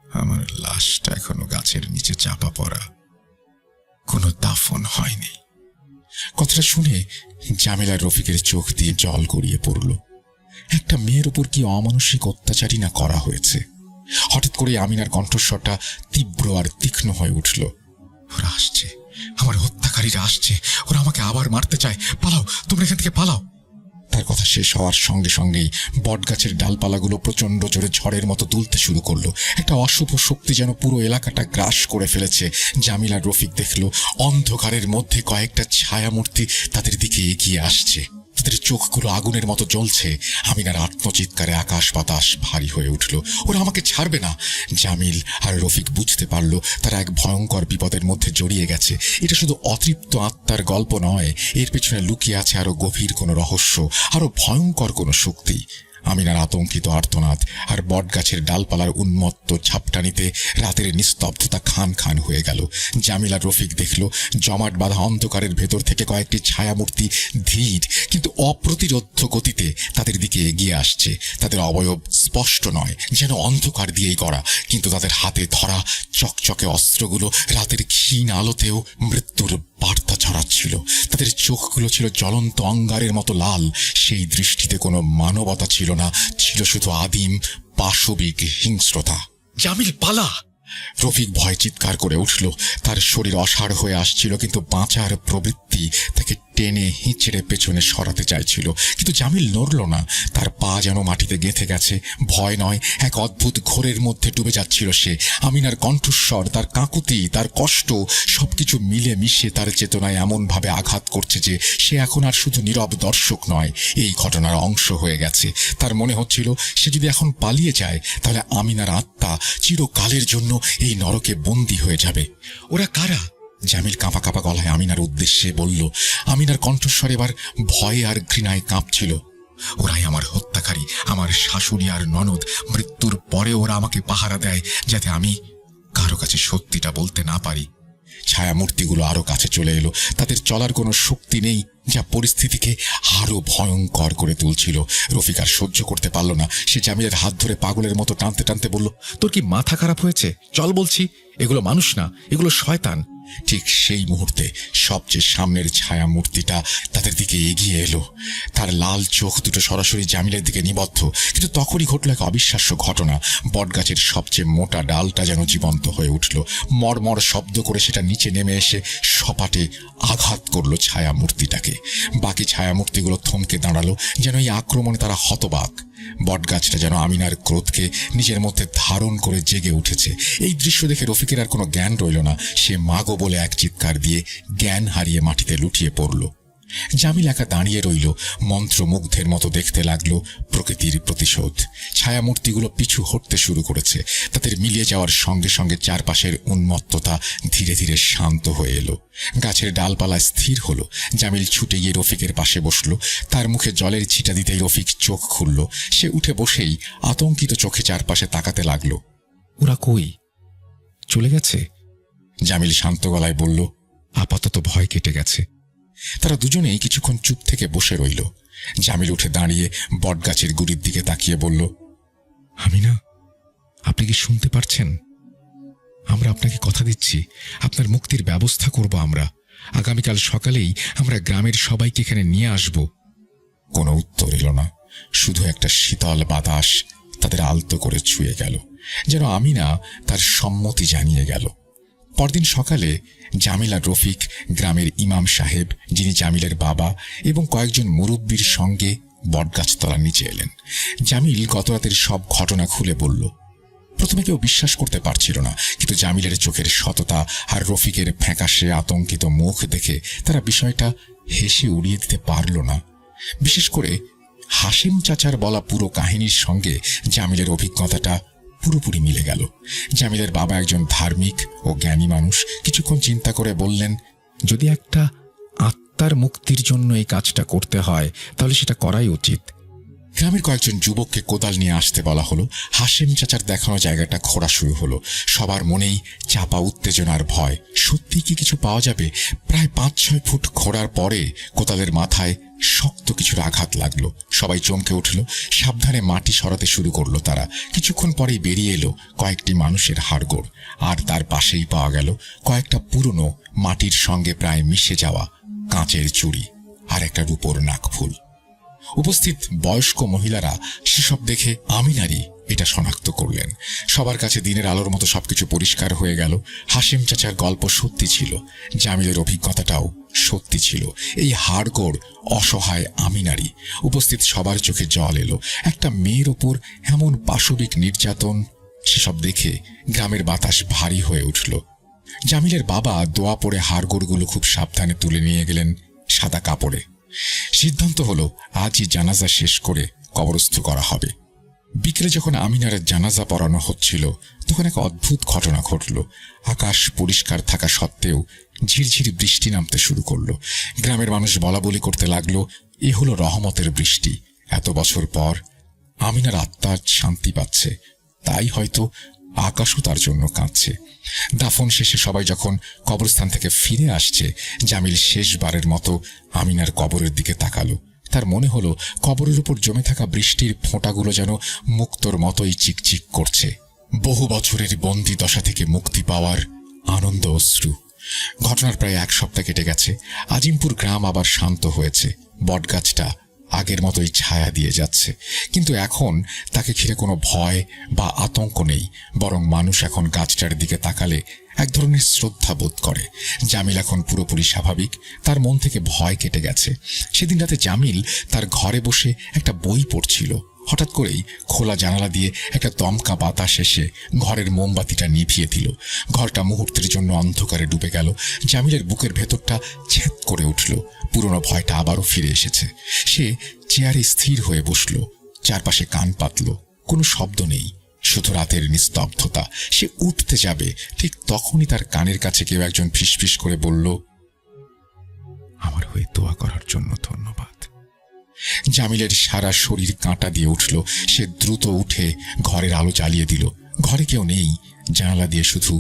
আমার লাশটা এখনো গাছের নিচে চাপা পড়া, কোনো দাফন হয়নি। কথাটা শুনে জামিল আর রফিকের চোখ দিয়ে জল গড়িয়ে পড়ল। একটা মেয়ের উপর কি অমানসিক অত্যাচারই না করা হয়েছে। হঠাৎ করে আমিনার কণ্ঠস্বরটা তীব্র আর তীক্ষ্ণ হয়ে উঠল। ওরা আসছে, আমার হত্যাকারীরা আসছে, ওরা আমাকে আবার মারতে চায়। পালাও, তোমরা এখান থেকে পালাও। তার কথা শেষ হওয়ার সঙ্গে সঙ্গেই বটগাছের ডালপালাগুলো প্রচন্ড জোরে ঝড়ের মতো দুলতে শুরু করলো। একটা অশুভ শক্তি যেন পুরো এলাকাটা গ্রাস করে ফেলেছে। জামিল আর রফিক দেখল অন্ধকারের মধ্যে কয়েকটা ছায়ামূর্তি তাদের দিকে এগিয়ে আসছে। তাদের চোখগুলো আগুনের মতো জ্বলছে। আমিনার আত্মচিৎকারে আকাশ বাতাস ভারী হয়ে উঠল। ওরা আমাকে ছাড়বে না। জামিল আর রফিক বুঝতে পারল তারা এক ভয়ঙ্কর বিপদের মধ্যে জড়িয়ে গেছে। এটা শুধু অতৃপ্ত আত্মার গল্প নয়, এর পেছনে লুকিয়ে আছে আরো গভীর কোনো রহস্য, আরো ভয়ঙ্কর কোনো শক্তি। আমিনার আতঙ্কিত আর্তনাদ আর বটগাছের ডালপালার উন্মত্ত ঝাপটানিতে রাতের নিস্তব্ধতা খান খান হয়ে গেল। জামিল আর রফিক দেখল জমাট বাঁধা অন্ধকারের ভেতর থেকে কয়েকটি ছায়ামূর্তি ধীর কিন্তু অপ্রতিরোধ গতিতে তাদের দিকে এগিয়ে আসছে। তাদের অবয়ব স্পষ্ট নয়, যেন অন্ধকার দিয়েই করা, কিন্তু তাদের হাতে ধরা চকচকে অস্ত্রগুলো রাতের ক্ষীণ আলোতেও মৃত্যুর বার্তা ছড়াচ্ছিল। তাদের চোখগুলো ছিল জ্বলন্ত অঙ্গারের মতো লাল। সেই দৃষ্টিতে কোনো মানবতা ছিল না, ছিল শুধু আদিম পাশবিক হিংস্রতা। জামিল, পালা! রফিক ভয় চিৎকার করে উঠল। তার শরীর অসাড় হয়ে আসছিল, কিন্তু বাঁচার প্রবৃত্তি তাকে টেনে হিঁচড়ে পেছনে সরাতে চাইছিল। কিন্তু জামিল নড়ল না। তার পা যেন মাটিতে গেঁথে গেছে। ভয় নয়, এক অদ্ভুত ঘোরের মধ্যে ডুবে যাচ্ছিল সে। আমিনার কণ্ঠস্বর, তার কাঁকুতি, তার কষ্ট সবকিছু মিলে মিশে তার চেতনায় এমনভাবে আঘাত করছে যে সে এখন আর শুধু নীরব দর্শক নয়, এই ঘটনার অংশ হয়ে গেছে। তার মনে হচ্ছিল সে যদি এখন পালিয়ে যায় তাহলে আমিনার আত্মা চিরকালের জন্য এই নরকে বন্দী হয়ে যাবে। ওরা কারা? জামিল কাঁপা কাঁপা গলায় আমিনার উদ্দেশ্যে বলল। আমিনার কণ্ঠস্বর এবার ভয়ে আর ঘৃণায় কাঁপছিল। ওরাই আমার হত্যাকারী, আমার শাশুড়ি আর ননদ। মৃত্যুর পরে ওরা আমাকে পাহারা দেয় যাতে আমি কারো কাছে সত্যিটা বলতে না পারি। ছায়ামূর্তিগুলো আরো কাছে চলে এলো। তাদের চলার কোনো শক্তি নেই, যা পরিস্থিতিকে আরো ভয়ঙ্কর করে তুলছিল। রফিক আর সহ্য করতে পারল না। সে জামিলের হাত ধরে পাগলের মতো টানতে টানতে বলল, তোর কি মাথা খারাপ হয়েছে? চল বলছি, এগুলো মানুষ না, এগুলো শয়তান। ঠিক সেই মুহূর্তে সবচেয়ে সামনের ছায়া মূর্তিটা তাদের দিকে এগিয়ে এলো। তার লাল চোখ দুটো সরাসরি জামিলের দিকে নিবদ্ধ। কিন্তু তখনই ঘটল এক অবিশ্বাস্য ঘটনা। বটগাছের সবচেয়ে মোটা ডালটা যেন জীবন্ত হয়ে উঠল। মড়মড় শব্দ করে সেটা নিচে নেমে এসে সপাটে আঘাত করলো ছায়া মূর্তিটাকে। বাকি ছায়া মূর্তিগুলো থমকে দাঁড়ালো, যেন এই আক্রমণে তারা হতবাক। বটগাছটা যেন আমিনার ক্রোধকে নিজের মধ্যে ধারণ করে জেগে উঠেছে। এই দৃশ্য দেখে রফিকের আর কোনো জ্ঞান রইল না। সে মাগো বলে এক চিৎকার দিয়ে জ্ঞান হারিয়ে মাটিতে লুটিয়ে পড়ল। জামিল একা দাঁড়িয়ে রইল, মন্ত্রমুগ্ধের মতো দেখতে লাগলো প্রকৃতির প্রতিশোধ। ছায়ামূর্তিগুলো পিছু হটতে শুরু করেছে। তাদের মিলিয়ে যাওয়ার সঙ্গে সঙ্গে চারপাশের উন্মত্ততা ধীরে ধীরে শান্ত হয়ে এলো। গাছের ডালপালায় স্থির হলো। জামিল ছুটে গিয়ে রফিকের পাশে বসল। তার মুখে জলের ছিটা দিতেই রফিক চোখ খুলল। সে উঠে বসেই আতঙ্কিত চোখে চারপাশে তাকাতে লাগলো। ওরা কই? চলে গেছে? জামিল শান্ত গলায় বলল, আপাতত ভয় কেটে গেছে। তারা দুজনেই কিছুক্ষণ চুপ থেকে বসে রইল। জামিল উঠে দাঁড়িয়ে বটগাছের গুড়ির দিকে তাকিয়ে বলল, আমিনা, আপনি কি শুনতে পারছেন? আমরা আপনাকে কথা দিচ্ছি, আপনার মুক্তির ব্যবস্থা করব আমরা। আগামীকাল সকালেই আমরা গ্রামের সবাইকে এখানে নিয়ে আসব। কোনো উত্তর এলো না। শুধু একটা শীতল বাতাস তাদের আলতো করে ছুঁয়ে গেল, যেন আমিনা তার সম্মতি জানিয়ে গেল। পরদিন সকালে জামিল আর রফিক গ্রামের ইমাম সাহেব, যিনি জামিলের বাবা, এবং কয়েকজন মুরব্বির সঙ্গে বটগাছতলার নিচে এলেন। জামিল গতরাতের সব ঘটনা খুলে বলল। প্রথমে কেউ বিশ্বাস করতে পারছিল না, কিন্তু জামিলের চোখের সততা আর রফিকের ফ্যাকাশে আতঙ্কিত মুখ দেখে তারা বিষয়টা হেসে উড়িয়ে দিতে পারল না। বিশেষ করে হাসিম চাচার বলা পুরো কাহিনীর সঙ্গে জামিলের অভিজ্ঞতাটা পুরোপুরি মিলে গেল। জামিলের বাবা একজন ধার্মিক ও জ্ঞানী মানুষ। কিছুক্ষণ চিন্তা করে বললেন, যদি একটা আত্মার মুক্তির জন্য এই কাজটা করতে হয় তাহলে সেটা করাই উচিত। গ্রামের কয়েকজন যুবককে কোদাল নিয়ে আসতে বলা হলো। হাসিম চাচার দেখানো জায়গাটা খোঁড়া শুরু হলো। সবার মনেই চাপা উত্তেজনার ভয়। সত্যি কি কিছু পাওয়া যাবে? প্রায় 5-6 ফুট খোঁড়ার পরে কোদালের মাথায় শক্ত কিছুর আঘাত লাগলো। সবাই চমকে উঠল। সাবধানে মাটি সরাতে শুরু করলো তারা। কিছুক্ষণ পরেই বেরিয়ে এলো কয়েকটি মানুষের হাড়গোড়, আর তার পাশেই পাওয়া গেল কয়েকটা পুরনো মাটির সঙ্গে প্রায় মিশে যাওয়া কাঁচের চুড়ি আর একটা রূপোর নাকফুল। উপস্থিত বয়স্ক মহিলারা সেসব দেখে আমিনারই এটা শনাক্ত করলেন। সবার কাছে দিনের আলোর মতো সবকিছু পরিষ্কার হয়ে গেল। হাসিম চাচার গল্প সত্যি ছিল, জামিলের অভিজ্ঞতাটাও সত্যি ছিল। এই হাড়গোড় অসহায় আমিনারই। উপস্থিত সবার চোখে জল এলো। একটা মেয়ের ওপর এমন পাশবিক নির্যাতন, সেসব দেখে গ্রামের বাতাস ভারী হয়ে উঠল। জামিলের বাবা দোয়া পড়ে হাড়গোড়গুলো খুব সাবধানে তুলে নিয়ে গেলেন সাদা কাপড়ে। সিদ্ধান্ত হলো আজই জানাজা শেষ করে কবরস্থ করা হবে। বিকেলে যখন আমিনার জানাজা পড়ানো হচ্ছিল তখন এক অদ্ভুত ঘটনা ঘটল। আকাশ পরিষ্কার থাকা সত্ত্বেও ঝিরঝিরি বৃষ্টি নামতে শুরু করলো। গ্রামের মানুষ বলা বলি করতে লাগলো, এ হলো রহমতের বৃষ্টি। এত বছর পর আমিনার আত্মা শান্তি পাচ্ছে, তাই হয়তো আকাশও তার জন্য কাঁদছে। দাফন শেষে সবাই যখন কবরস্থান থেকে ফিরে আসছে, জামিল শেষবারের মতো আমিনার কবরের দিকে তাকালো। তার মনে হলো কবরের উপর জমে থাকা বৃষ্টির ফোঁটাগুলো যেন মুক্তোর মতোই চিকচিক করছে। বহু বছরের বন্দি দশা থেকে মুক্তি পাওয়ার আনন্দ অশ্রু। ঘটনার প্রায় 1 সপ্তাহ কেটে গেছে। আজিমপুর গ্রাম আবার শান্ত হয়েছে। বটগাছটা আগের মতোই ছায়া দিয়ে যাচ্ছে, কিন্তু এখন তাকে ঘিরে কোনো ভয় বা আতঙ্ক নেই, বরং মানুষ এখন গাছটার দিকে তাকালে এক ধরনের শ্রদ্ধা বোধ করে। জামিল এখন পুরোপুরি স্বাভাবিক, তার মন থেকে ভয় কেটে গেছে। সেদিন রাতে জামিল তার ঘরে বসে একটা বই পড়ছিল। হঠাৎ করেই খোলা জানালা দিয়ে একটা দমকা বাতাস এসে ঘরের মোমবাতিটা নিভিয়ে দিল। ঘরটা মুহূর্তের জন্য অন্ধকারে ডুবে গেল। জামিলের বুকের ভেতরটা ছেদ করে উঠল। পুরনো ভয়টা আবারও ফিরে এসেছে। সে চেয়ারে স্থির হয়ে বসল, চারপাশে কান পাতল। কোনো শব্দ নেই, শুধু রাতের নিস্তব্ধতা। সে উঠতে যাবে, ঠিক তখনই তার কানের কাছে কেউ একজন ফিসফিস করে বলল, আমার হয়ে দোয়া করার জন্য ধন্যবাদ। জামিলের সারা শরীর কাঁটা দিয়ে উঠল। সে দ্রুত উঠে ঘরের আলো জ্বালিয়ে দিল। ঘরে কেউ নেই, জানালা দিয়ে শুধু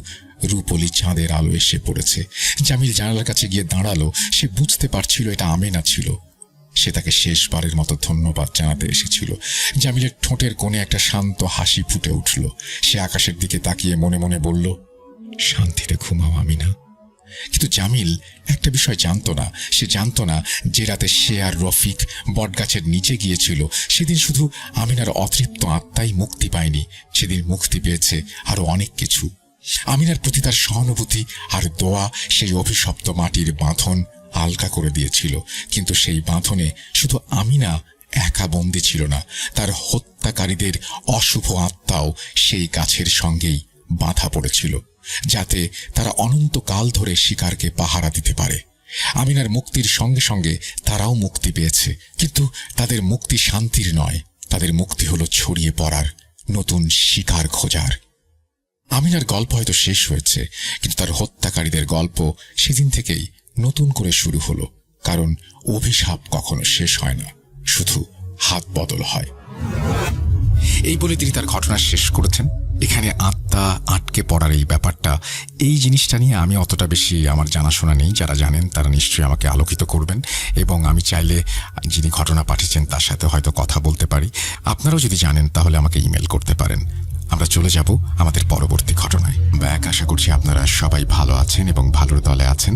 রূপলি চাঁদের আলো এসে পড়েছে। জামিল জানালার কাছে গিয়ে দাঁড়ালো। সে বুঝতে পারছিল এটা আমেনা ছিল। সে তাকে শেষবারের মতো ধন্যবাদ জানাতে এসেছিল। জামিলের ঠোঁটের কোণে একটা শান্ত হাসি ফুটে উঠল। সে আকাশের দিকে তাকিয়ে মনে মনে বলল, শান্তিতে ঘুমাও আমিনা। কিন্তু জামিল একটা বিষয় জানতো না। সে জানতো না যে রাতে সে আর রফিক বটগাছের নিচে গিয়েছিল, সেদিন শুধু আমিনার অতৃপ্ত আত্মাই মুক্তি পায়নি, সেদিন মুক্তি পেয়েছে আরো অনেক কিছু। আমিনার প্রতি তার সহানুভূতি আর দোয়া সেই অভিশপ্ত মাটির বাঁধন আলগা করে দিয়েছিল। কিন্তু সেই বাঁধনে শুধু আমিনা একা বন্দী ছিল না, তার হত্যাকারীদের অশুভ আত্মাও সেই গাছের সঙ্গেই বাঁধা পড়েছিল, যাতে তারা অনন্তকাল ধরে শিকারকে পাহারা দিতে পারে। আমিনার মুক্তির সঙ্গে সঙ্গে তারাও মুক্তি পেয়েছে, কিন্তু তাদের মুক্তি শান্তির নয়, তাদের মুক্তি হলো ছড়িয়ে পড়ার, নতুন শিকার খোঁজার। আমিনার গল্প হয়তো শেষ হয়েছে, কিন্তু তার হত্যাকারীদের গল্প সেদিন থেকেই নতুন করে শুরু হলো। কারণ অভিশাপ কখনো শেষ হয় না, শুধু হাত বদল হয়। এই বলে তিনি তার ঘটনা শেষ করেছেন। এখানে আত্মা আটকে পড়ার এই ব্যাপারটা, এই জিনিসটা নিয়ে আমি অতটা বেশি আমার জানাশোনা নেই। যারা জানেন তারা নিশ্চয়ই আমাকে আলোকিত করবেন, এবং আমি চাইলে যিনি ঘটনা পাঠিয়েছেন তার সাথে হয়তো কথা বলতে পারি। আপনারাও যদি জানেন তাহলে আমাকে ইমেল করতে পারেন। আমরা চলে যাব আমাদের পরবর্তী ঘটনায়। ব্যাক, আশা করছি আপনারা সবাই ভালো আছেন এবং ভালোর দলে আছেন।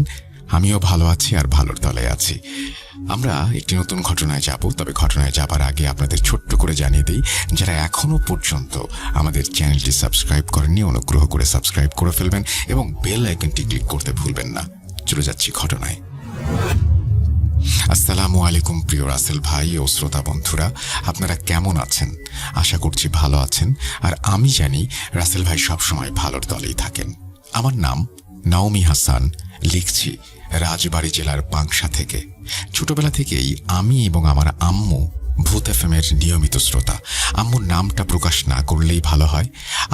আমিও ভালো আছি আর ভালোর দলে আছি। আমরা একটি নতুন ঘটনায় যাব, তবে ঘটনায় যাবার আগে আপনাদের ছোট্ট করে জানিয়ে দিই, যারা এখনো পর্যন্ত আমাদের চ্যানেলটি সাবস্ক্রাইব করেননি, অনুগ্রহ করে সাবস্ক্রাইব করে ফেলবেন এবং বেল আইকনটি ক্লিক করতে ভুলবেন না। চলে যাচ্ছি ঘটনায়। আসসালামু আলাইকুম প্রিয় রাসেল ভাই ও শ্রোতা বন্ধুরা, আপনারা কেমন আছেন? আশা করছি ভালো আছেন। আর আমি জানি রাসেল ভাই সবসময় ভালোর দলেই থাকেন। আমার নাম নাওমি হাসান, লিখছি রাজবাড়ী জেলার পাংশা থেকে। ছোটবেলা থেকেই আমি এবং আমার আম্মু ভূত এফএমের নিয়মিত শ্রোতা। আম্মুর নামটা প্রকাশ না করলেই ভালো হয়।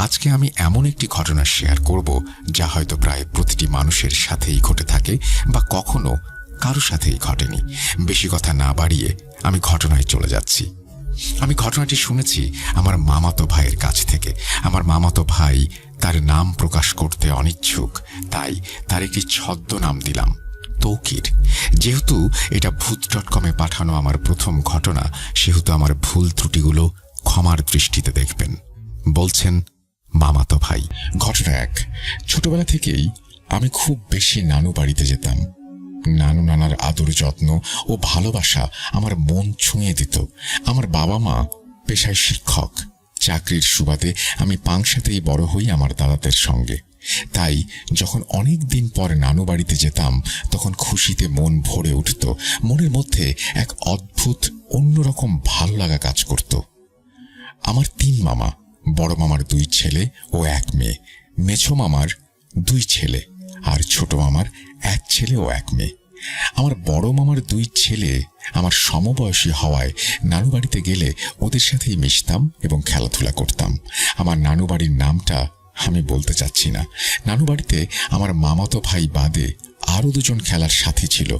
আজকে আমি এমন একটি ঘটনা শেয়ার করব যা হয়তো প্রায় প্রতিটি মানুষের সাথেই ঘটে থাকে বা কখনো কারো সাথেই ঘটেনি। বেশি কথা না বাড়িয়ে আমি ঘটনায় চলে যাচ্ছি। আমি ঘটনাটি শুনেছি আমার মামাতো ভাইয়ের কাছ থেকে। আমার মামাতো ভাই তার নাম প্রকাশ করতে অনিচ্ছুক, তাই তার একটি ছদ্মনাম দিলাম, তৌকির। যেহেতু এটা ভূত.com-এ পাঠানো আমার প্রথম ঘটনা, সেহেতু আমার ভুল ত্রুটিগুলো ক্ষমার দৃষ্টিতে দেখবেন। বলছেন মামাতো ভাই। ঘটনা 1। ছোটবেলা থেকেই আমি খুব বেশি নানু বাড়িতে যেতাম। নানু নানার আদর যত্ন ও ভালোবাসা আমার মন ছুঁয়ে দিত। আমার বাবা মা পেশায় শিক্ষক। চাকরির সুবাদে আমি পাংশাতেই বড় হই আমার দাদাদের সঙ্গে। তাই যখন অনেক দিন পর নানু বাড়িতে যেতাম তখন খুশিতে মন ভরে উঠত। মনের মধ্যে এক অদ্ভুত অন্যরকম ভালো লাগা কাজ করত। আমার 3 মামা, বড় মামার 2 ছেলে ও 1 মেয়ে, মেছো মামার 2 ছেলে আর ছোট মামার 1 ছেলে ও 1 মেয়ে। আমার বড় মামার 2 ছেলে আমার সমবয়সী হওয়ায় নানু বাড়িতে গেলে ওদের সাথেই মিশতাম এবং খেলাধুলা করতাম। আমার নানু বাড়ির নামটা আমি বলতে চাচ্ছি না। নানু বাড়িতে আমার মামাতো ভাই বাদে আরো 2 জন খেলার সাথী ছিল।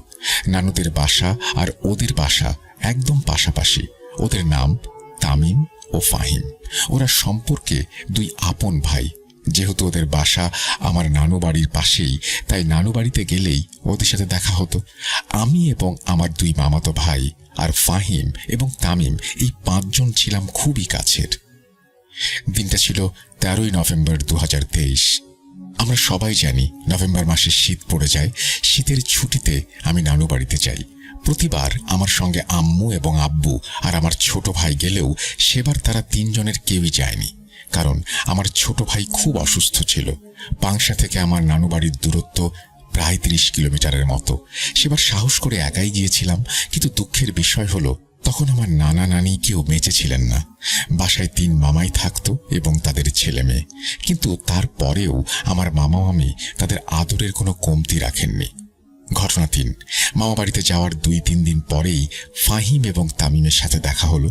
নানুদের বাসা আর ওদের বাসা একদম পাশাপাশি। ওদের নাম তামিম ও ফাহিম। ওরা সম্পর্কে দুই আপন ভাই। যেহেতু ওদের বাসা আমার নানু বাড়ির পাশেই, তাই নানু বাড়িতে গেলেই ওদের সাথে দেখা হতো। আমি এবং আমার দুই মামাতো ভাই আর ফাহিম এবং তামিম, এই 5 জন ছিলাম খুবই কাছের। দিনটা ছিল 13ই নভেম্বর 2023। আমরা সবাই জানি নভেম্বর মাসে শীত পড়ে যায়। শীতের ছুটিতে আমি নানু বাড়িতে যাই। প্রতিবার আমার সঙ্গে আম্মু এবং আব্বু আর আমার ছোট ভাই গেলেও সেবার তারা 3 জনের কেউই যায়নি, কারণ আমার ছোট ভাই খুব অসুস্থ ছিল। পাংশা থেকে আমার নানু বাড়ির দূরত্ব প্রায় 30 কিলোমিটারের মতো। সেবার সাহস করে একাই গিয়েছিলাম, কিন্তু দুঃখের বিষয় হলো তখন আমার নানা নানি কেউ বেঁচে ছিলেন না। বাসায় 3 মামাই থাকতো এবং তাদের ছেলে মেয়ে, কিন্তু তারপরেও আমার মামা মামি তাদের আদরের কোনো কমতি রাখেননি। ঘটনা 3, মামা বাড়িতে যাওয়ার 2-3 দিন পরেই ফাহিম এবং তামিমের সাথে দেখা হলো।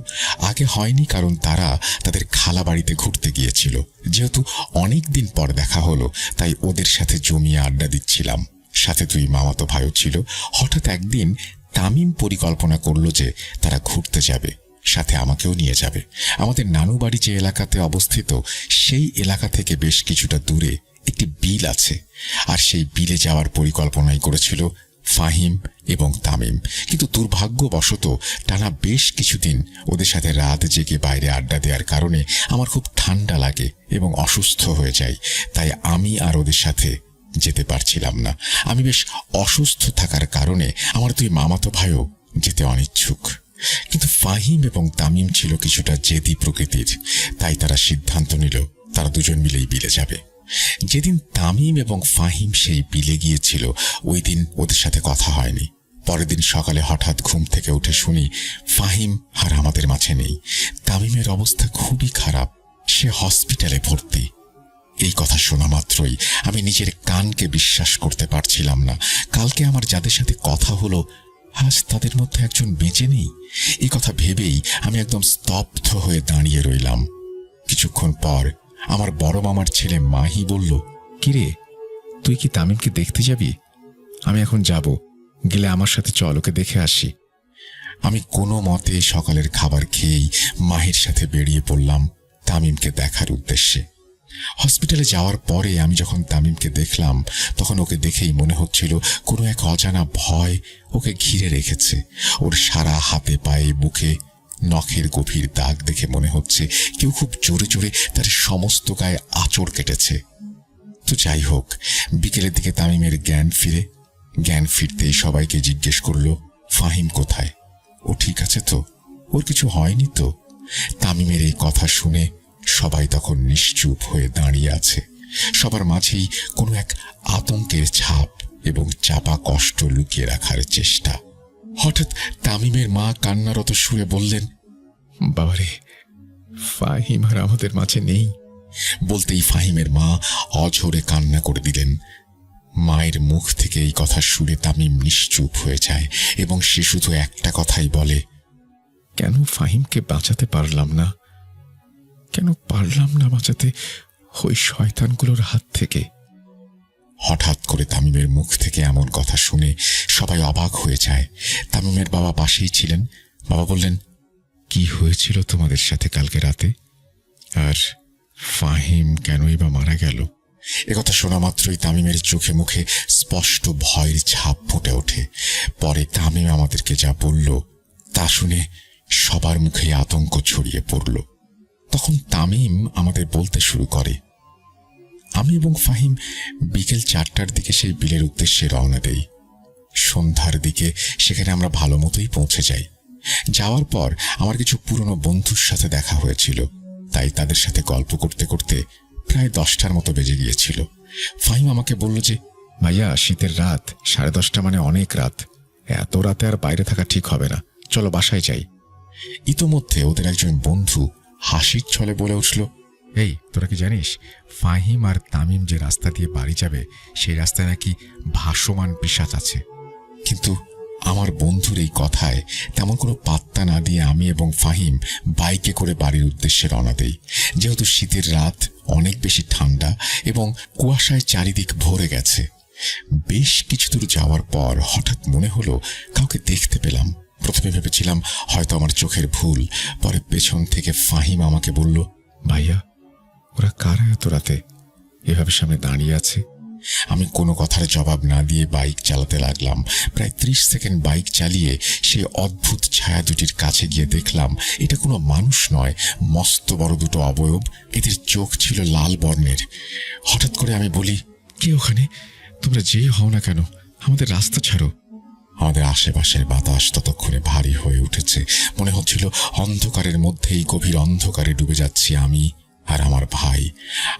আগে হয়নি, কারণ তারা তাদের খালা বাড়িতে ঘুরতে গিয়েছিল। যেহেতু অনেক দিন পর দেখা হলো, তাই ওদের সাথে জমিয়ে আড্ডা দিচ্ছিলাম। সাথে 2 মামাতো ভাইও ছিল। হঠাৎ একদিন তামিম পরিকল্পনা করলো যে তারা ঘুরতে যাবে, সাথে আমাকেও নিয়ে যাবে। আমাদের নানু বাড়ি যে এলাকাতে অবস্থিত, সেই এলাকা থেকে বেশ কিছুটা দূরে একটি বিল আছে, আর সেই বিলে যাওয়ার পরিকল্পনাই করেছিল ফাহিম এবং তামিম। কিন্তু দুর্ভাগ্যবশত টানা বেশ কিছুদিন ওদের সাথে রাত জেগে বাইরে আড্ডা দেওয়ার কারণে আমার খুব ঠান্ডা লাগে এবং অসুস্থ হয়ে যাই। তাই আমি আর ওদের সাথে যেতে পারছিলাম না। আমি বেশ অসুস্থ থাকার কারণে আমার 2 মামাতো ভাইও যেতে অনিচ্ছুক। কিন্তু ফাহিম এবং তামিম ছিল কিছুটা জেদি প্রকৃতির, তাই তারা সিদ্ধান্ত নিল তারা 2 জন মিলেই বিলে যাবে। যেদিন তামিম এবং ফাহিম সেই বিলে গিয়েছিল, ওই দিন ওদের সাথে কথা হয়নি। পরের দিন সকালে হঠাৎ ঘুম থেকে উঠে শুনি ফাহিম আর আমাদের মাঝে নেই। তামিমের অবস্থা খুবই খারাপ, সে হসপিটালে ভর্তি। এই কথা শোনা মাত্রই আমি নিজের কানকে বিশ্বাস করতে পারছিলাম না। কালকে আমার যাদের সাথে কথা হলো, আজ তাদের মধ্যে একজন বেঁচে নেই। এই কথা ভেবেই আমি একদম স্তব্ধ হয়ে দাঁড়িয়ে রইলাম। কিছুক্ষণ পর আমার বড় মামার ছেলে মাহি বলল, কিরে, তুই কি তামিমকে দেখতে যাবি? আমি এখন যাব, গেলে আমার সাথে চল, ওকে দেখে আসি। আমি কোনো মতে সকালের খাবার খেয়েই মাহির সাথে বেরিয়ে পড়লাম তামিমকে দেখার উদ্দেশ্যে। হসপিটালে যাওয়ার পরে আমি যখন তামিমকে দেখলাম, তখন ওকে দেখেই মনে হচ্ছিল কোনো এক অজানা ভয় ওকে ঘিরে রেখেছে। ওর সারা হাতে পায়ে বুকে নখের গভীর দাগ দেখে মনে হচ্ছে কেউ খুব জোরে জোরে তার সমস্ত গায়ে আঁচড় কেটেছে। তো যাই হোক, বিকেলের দিকে তামিমের জ্ঞান ফিরতেই সবাইকে জিজ্ঞেস করলো, ফাহিম কোথায়? ও ঠিক আছে তো? ওর কিছু হয়নি তো? তামিমের এই কথা শুনে সবাই তখন নিশ্চুপ হয়ে দাঁড়িয়ে আছে। সবার মাঝেই কোনো এক আতঙ্কের ছাপ এবং চাপা কষ্ট লুকিয়ে রাখার চেষ্টা। হঠাৎ তামিমের মা কান্নারত সুরে বললেন, বাবারে, ফাহিম আর আমাদের মাঝে নেই। বলতেই ফাহিমের মা অঝরে কান্না করে দিলেন। মায়ের মুখ থেকে এই কথা শুনে তামিম নিশ্চুপ হয়ে যায় এবং সে শুধু একটা কথাই বলে, কেন ফাহিমকে বাঁচাতে পারলাম না? কেন পারলাম না বাঁচাতে ওই শয়তানগুলোর হাত থেকে? হঠাৎ করে তামিমের মুখ থেকে এমন কথা শুনে সবাই অবাক হয়ে যায়। তামিমের বাবা পাশেই ছিলেন। বাবা বললেন, কি হয়েছিল তোমাদের সাথে কালকে রাতে? আর ফাহিম কেনই বা মারা গেল? একথা শোনা মাত্রই তামিমের চোখে মুখে স্পষ্ট ভয়ের ছাপ ফুটে ওঠে। পরে তামিম আমাদেরকে যা বলল তা শুনে সবার মুখে আতঙ্ক ছড়িয়ে পড়ল। তখন তামিম আমাদের বলতে শুরু করে, আমি এবং ফাহিম বিকেল 4টার দিকে সেই বিলের উদ্দেশ্যে রওনা দেই। সন্ধ্যার দিকে সেখানে আমরা ভালো মতোই পৌঁছে যাই। যাওয়ার পর আমার কিছু পুরনো বন্ধুর সাথে দেখা হয়েছিল, তাই তাদের সাথে গল্প করতে করতে প্রায় 10টার মতো বেজে গিয়েছিল। ফাহিম আমাকে বলল যে, ভাইয়া, শীতের রাত, 10:30 মানে অনেক রাত। এত রাতে আর বাইরে থাকা ঠিক হবে না, চলো বাসায় যাই। ইতোমধ্যে ওদের একজন বন্ধু হাসির ছলে বলে উঠল, এই, তোরা কি জানিস ফাহিম আর তামিম যে রাস্তা দিয়ে বাড়ি যাবে, সেই রাস্তায় নাকি ভাসমান পিশাচ আছে? কিন্তু আমার বন্ধুর এই কথায় তেমন কোনো পাত্তা না দিয়ে আমি এবং ফাহিম বাইকে করে বাড়ির উদ্দেশ্যে রওনা দেই। যেহেতু শীতের রাত অনেক বেশি ঠান্ডা এবং কুয়াশায় চারিদিক ভরে গেছে। বেশ কিছু দূর যাওয়ার পর হঠাৎ মনে হলো কাউকে দেখতে পেলাম। প্রথমে ভেবেছিলাম হয়তো আমার চোখের ভুল। পরে পেছন থেকে ফাহিম আমাকে বলল, ভাইয়া, ওরা কারা এত রাতে এভাবে সামনে দাঁড়িয়ে আছে? আমি কোনো কথার জবাব না দিয়ে বাইক চালাতে লাগলাম। প্রায় 30 সেকেন্ড বাইক চালিয়ে সেই অদ্ভুত ছায়া দুটির কাছে গিয়ে দেখলাম এটা কোনো মানুষ নয়, মস্ত বড় দুটো অবয়ব। এদের চোখ ছিল লাল বর্ণের। হঠাৎ করে আমি বলি, কে ওখানে? তোমরা যেই হও না কেন, আমাদের রাস্তা ছাড়ো। আমাদের আশেপাশের বাতাস ততক্ষণে ভারী হয়ে উঠেছে। মনে হচ্ছিল অন্ধকারের মধ্যেই গভীর অন্ধকারে ডুবে যাচ্ছি আমি আর আমার ভাই।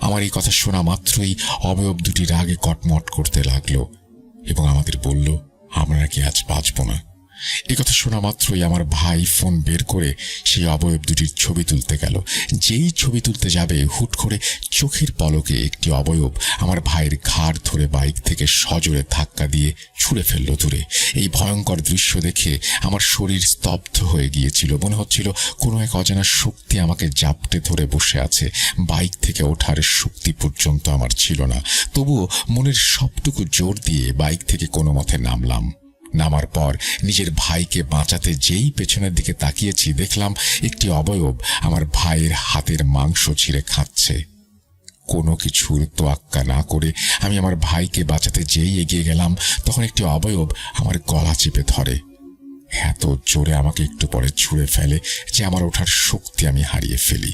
আমার এই কথা শোনা মাত্রই অবয়ব দুটি রাগে কটমট করতে লাগলো এবং আমাদের বলল, আমরা নাকি আজ বাঁচব না। এই কথা শোনা মাত্রই আমার ভাই ফোন বের করে সেই অবয়ব দুটির ছবি তুলতে গেল। যেই ছবি তুলতে যাবে হুট করে চোখের পলকে একটি অবয়ব আমার ভাইয়ের ঘাড় ধরে বাইক থেকে সজোরে ধাক্কা দিয়ে ছুঁড়ে ফেলল দূরে। এই ভয়ঙ্কর দৃশ্য দেখে আমার শরীর স্তব্ধ হয়ে গিয়েছিল। মনে হচ্ছিল কোনো এক অজানা শক্তি আমাকে জাপটে ধরে বসে আছে। বাইক থেকে ওঠার শক্তি পর্যন্ত আমার ছিল না। তবুও মনের সবটুকু জোর দিয়ে বাইক থেকে কোনো মতে নামলাম। নামার পর নিজের ভাইকে বাঁচাতে যেই পেছনের দিকে তাকিয়েছি, দেখলাম একটি অবয়ব আমার ভাইয়ের হাতের মাংস ছিঁড়ে খাচ্ছে। কোনো কিছুর তোয়াক্কা না করে আমি আমার ভাইকে বাঁচাতে যেই এগিয়ে গেলাম, তখন একটি অবয়ব আমার গলা চেপে ধরে। এত জোরে আমাকে একটু পরে ছুঁড়ে ফেলে যে আমার ওঠার শক্তি আমি হারিয়ে ফেলি।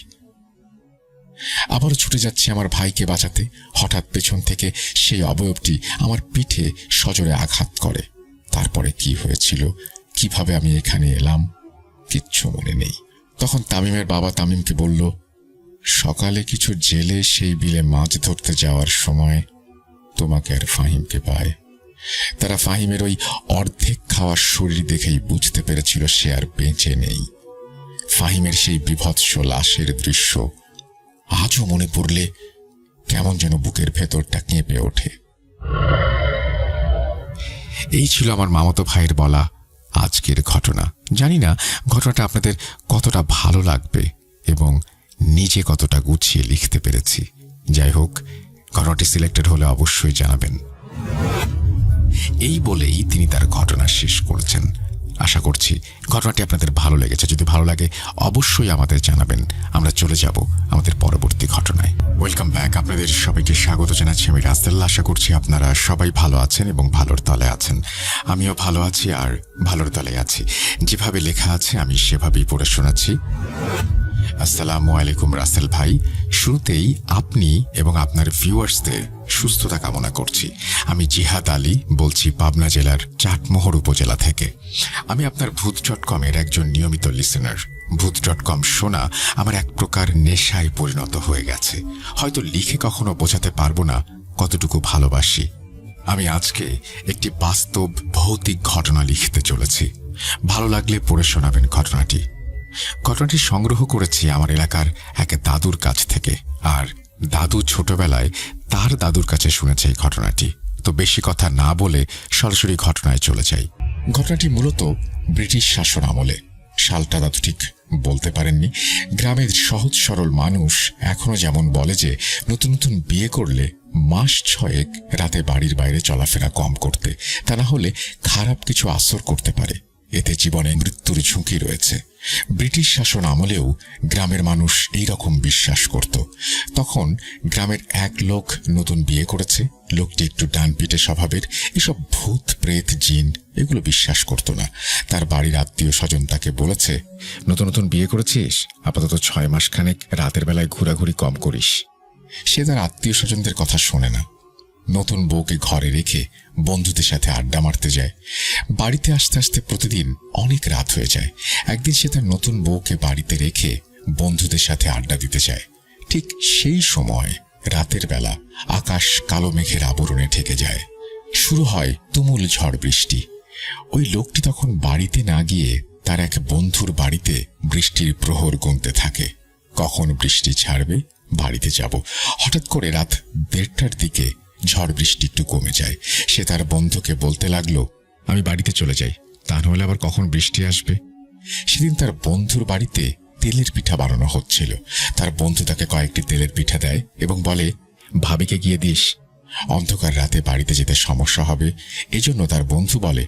আবার ছুটে যাচ্ছি আমার ভাইকে বাঁচাতে। হঠাৎ পেছন থেকে সেই অবয়বটি আমার পিঠে সজোরে আঘাত করে। তারপরে কি হয়েছিল, কিভাবে আমি এখানে এলাম, কিচ্ছু মনে নেই। তখন তামিমের বাবা তামিমকে বলল, সকালে কিছু জেলে সেই বিলে মাছ ধরতে যাওয়ার সময় তোমাকে আর ফাহিমকে পায়। তারা ফাহিমের ওই অর্ধেক খাওয়ার শরীর দেখেই বুঝতে পেরেছিল সে আর বেঁচে নেই। ফাহিমের সেই বিভৎস লাশের দৃশ্য আজও মনে পড়লে কেমন যেন বুকের ভেতরটা কেঁপে ওঠে। এই ছিল আমার মামাতো ভাইয়ের বলা আজকের ঘটনা। জানি না ঘটনাটা আপনাদের কতটা ভালো লাগবে এবং নিজে কতটা গুছিয়ে লিখতে পেরেছি। যাই হোক, ঘটনাটি সিলেক্টেড হলে অবশ্যই জানাবেন। এই বলেই তিনি তার ঘটনা শেষ করেছেন। আশা করছি ঘটনাটি আপনাদের ভালো লেগেছে। যদি ভালো লাগে অবশ্যই আমাদের জানাবেন। আমরা চলে যাব আমাদের পরবর্তী ঘটনায়। Welcome back. আপনাদের সবাইকে স্বাগত জানাচ্ছি আমি রাসেল। আশা করছি আপনারা সবাই ভালো আছেন এবং ভালোর তলে আছেন। আমিও ভালো আছি আর ভালোর তলে আছি। যেভাবে লেখা আছে আমি সেভাবেই পড়ে শোনাচ্ছি। আসসালামু আলাইকুম রাসেল ভাই, শুরুতেই আপনি এবং আপনার ভিউয়ার্সদের সুস্থতা কামনা করছি। আমি জিহাদ আলী বলছি, পাবনা জেলার চাটমোহর উপজেলা থেকে। আমি আপনার ভূত.কমের একজন নিয়মিত লিসেনার। ভূত.কম শোনা আমার এক প্রকার নেশায় পরিণত হয়ে গেছে। হয়তো লিখে কখনো বোঝাতে পারবো না কতটুকু ভালোবাসি। আমি আজকে একটি বাস্তব ভৌতিক ঘটনা লিখতে চলেছি। ভালো লাগলে পড়ে শোনাবেন ঘটনাটি। ঘটনাটি সংগ্রহ করেছি আমার এলাকার এক দাদুর কাছ থেকে, আর দাদু ছোটবেলায় তার দাদুর কাছে শুনেছে এই ঘটনাটি। তো বেশি কথা না বলে সরাসরি ঘটনায় চলে যাই। ঘটনাটি মূলত ব্রিটিশ শাসন আমলে। সালটা দাদু ঠিক বলতে পারেননি। গ্রামের সহজ সরল মানুষ এখনো যেমন বলে যে নতুন নতুন বিয়ে করলে মাস 6 রাতে বাড়ির বাইরে চলাফেরা কম করতে, তা না হলে খারাপ কিছু আসর করতে পারে, এতে জীবনে মৃত্যুর ঝুঁকি রয়েছে। ব্রিটিশ শাসন আমলেও গ্রামের মানুষ এই রকম বিশ্বাস করত। তখন গ্রামের এক লোক নতুন বিয়ে করেছে। লোকটি একটু ডানপিটে স্বভাবের। এসব ভূত প্রেত জিন এগুলো বিশ্বাস করত না। তার বাড়ির আত্মীয় স্বজন তাকে বলেছে, নতুন নতুন বিয়ে করেছিস, আপাতত 6 মাস খানেক রাতের বেলায় ঘোরাঘুরি কম করিস। সে তার আত্মীয় স্বজনদের কথা শোনে না। নতুন বউকে ঘরে রেখে বন্ধুদের সাথে আড্ডা মারতে যায়। বাড়িতে আসতে আসতে প্রতিদিন অনেক রাত হয়ে যায়। একদিন সে তার নতুন বউকে বাড়িতে রেখে বন্ধুদের সাথে আড্ডা দিতে যায়। ঠিক সেই সময় রাতের বেলা আকাশ কালো মেঘের আবরণে ঢেকে যায়। শুরু হয় তুমুল ঝড় বৃষ্টি। ওই লোকটি তখন বাড়িতে না গিয়ে তার এক বন্ধুর বাড়িতে বৃষ্টির প্রহর গুনতে থাকে। কখন বৃষ্টি ছাড়বে, বাড়িতে যাব। হঠাৎ করে রাত 1:30টার দিকে ঝড় বৃষ্টি একটু কমে যায়। সে তার বন্ধুকে বলতে লাগলো, আমি বাড়িতে চলে যাই, তা নাহলে আবার কখন বৃষ্টি আসবে। সেদিন তার বন্ধুর বাড়িতে তেলের পিঠা বানানো হচ্ছিল। তার বন্ধু তাকে কয়েকটি তেলের পিঠা দেয় এবং বলে, ভাবিকে গিয়ে দিস, অন্ধকার রাতে বাড়িতে যেতে সমস্যা হবে। এজন্য তার বন্ধু বলে,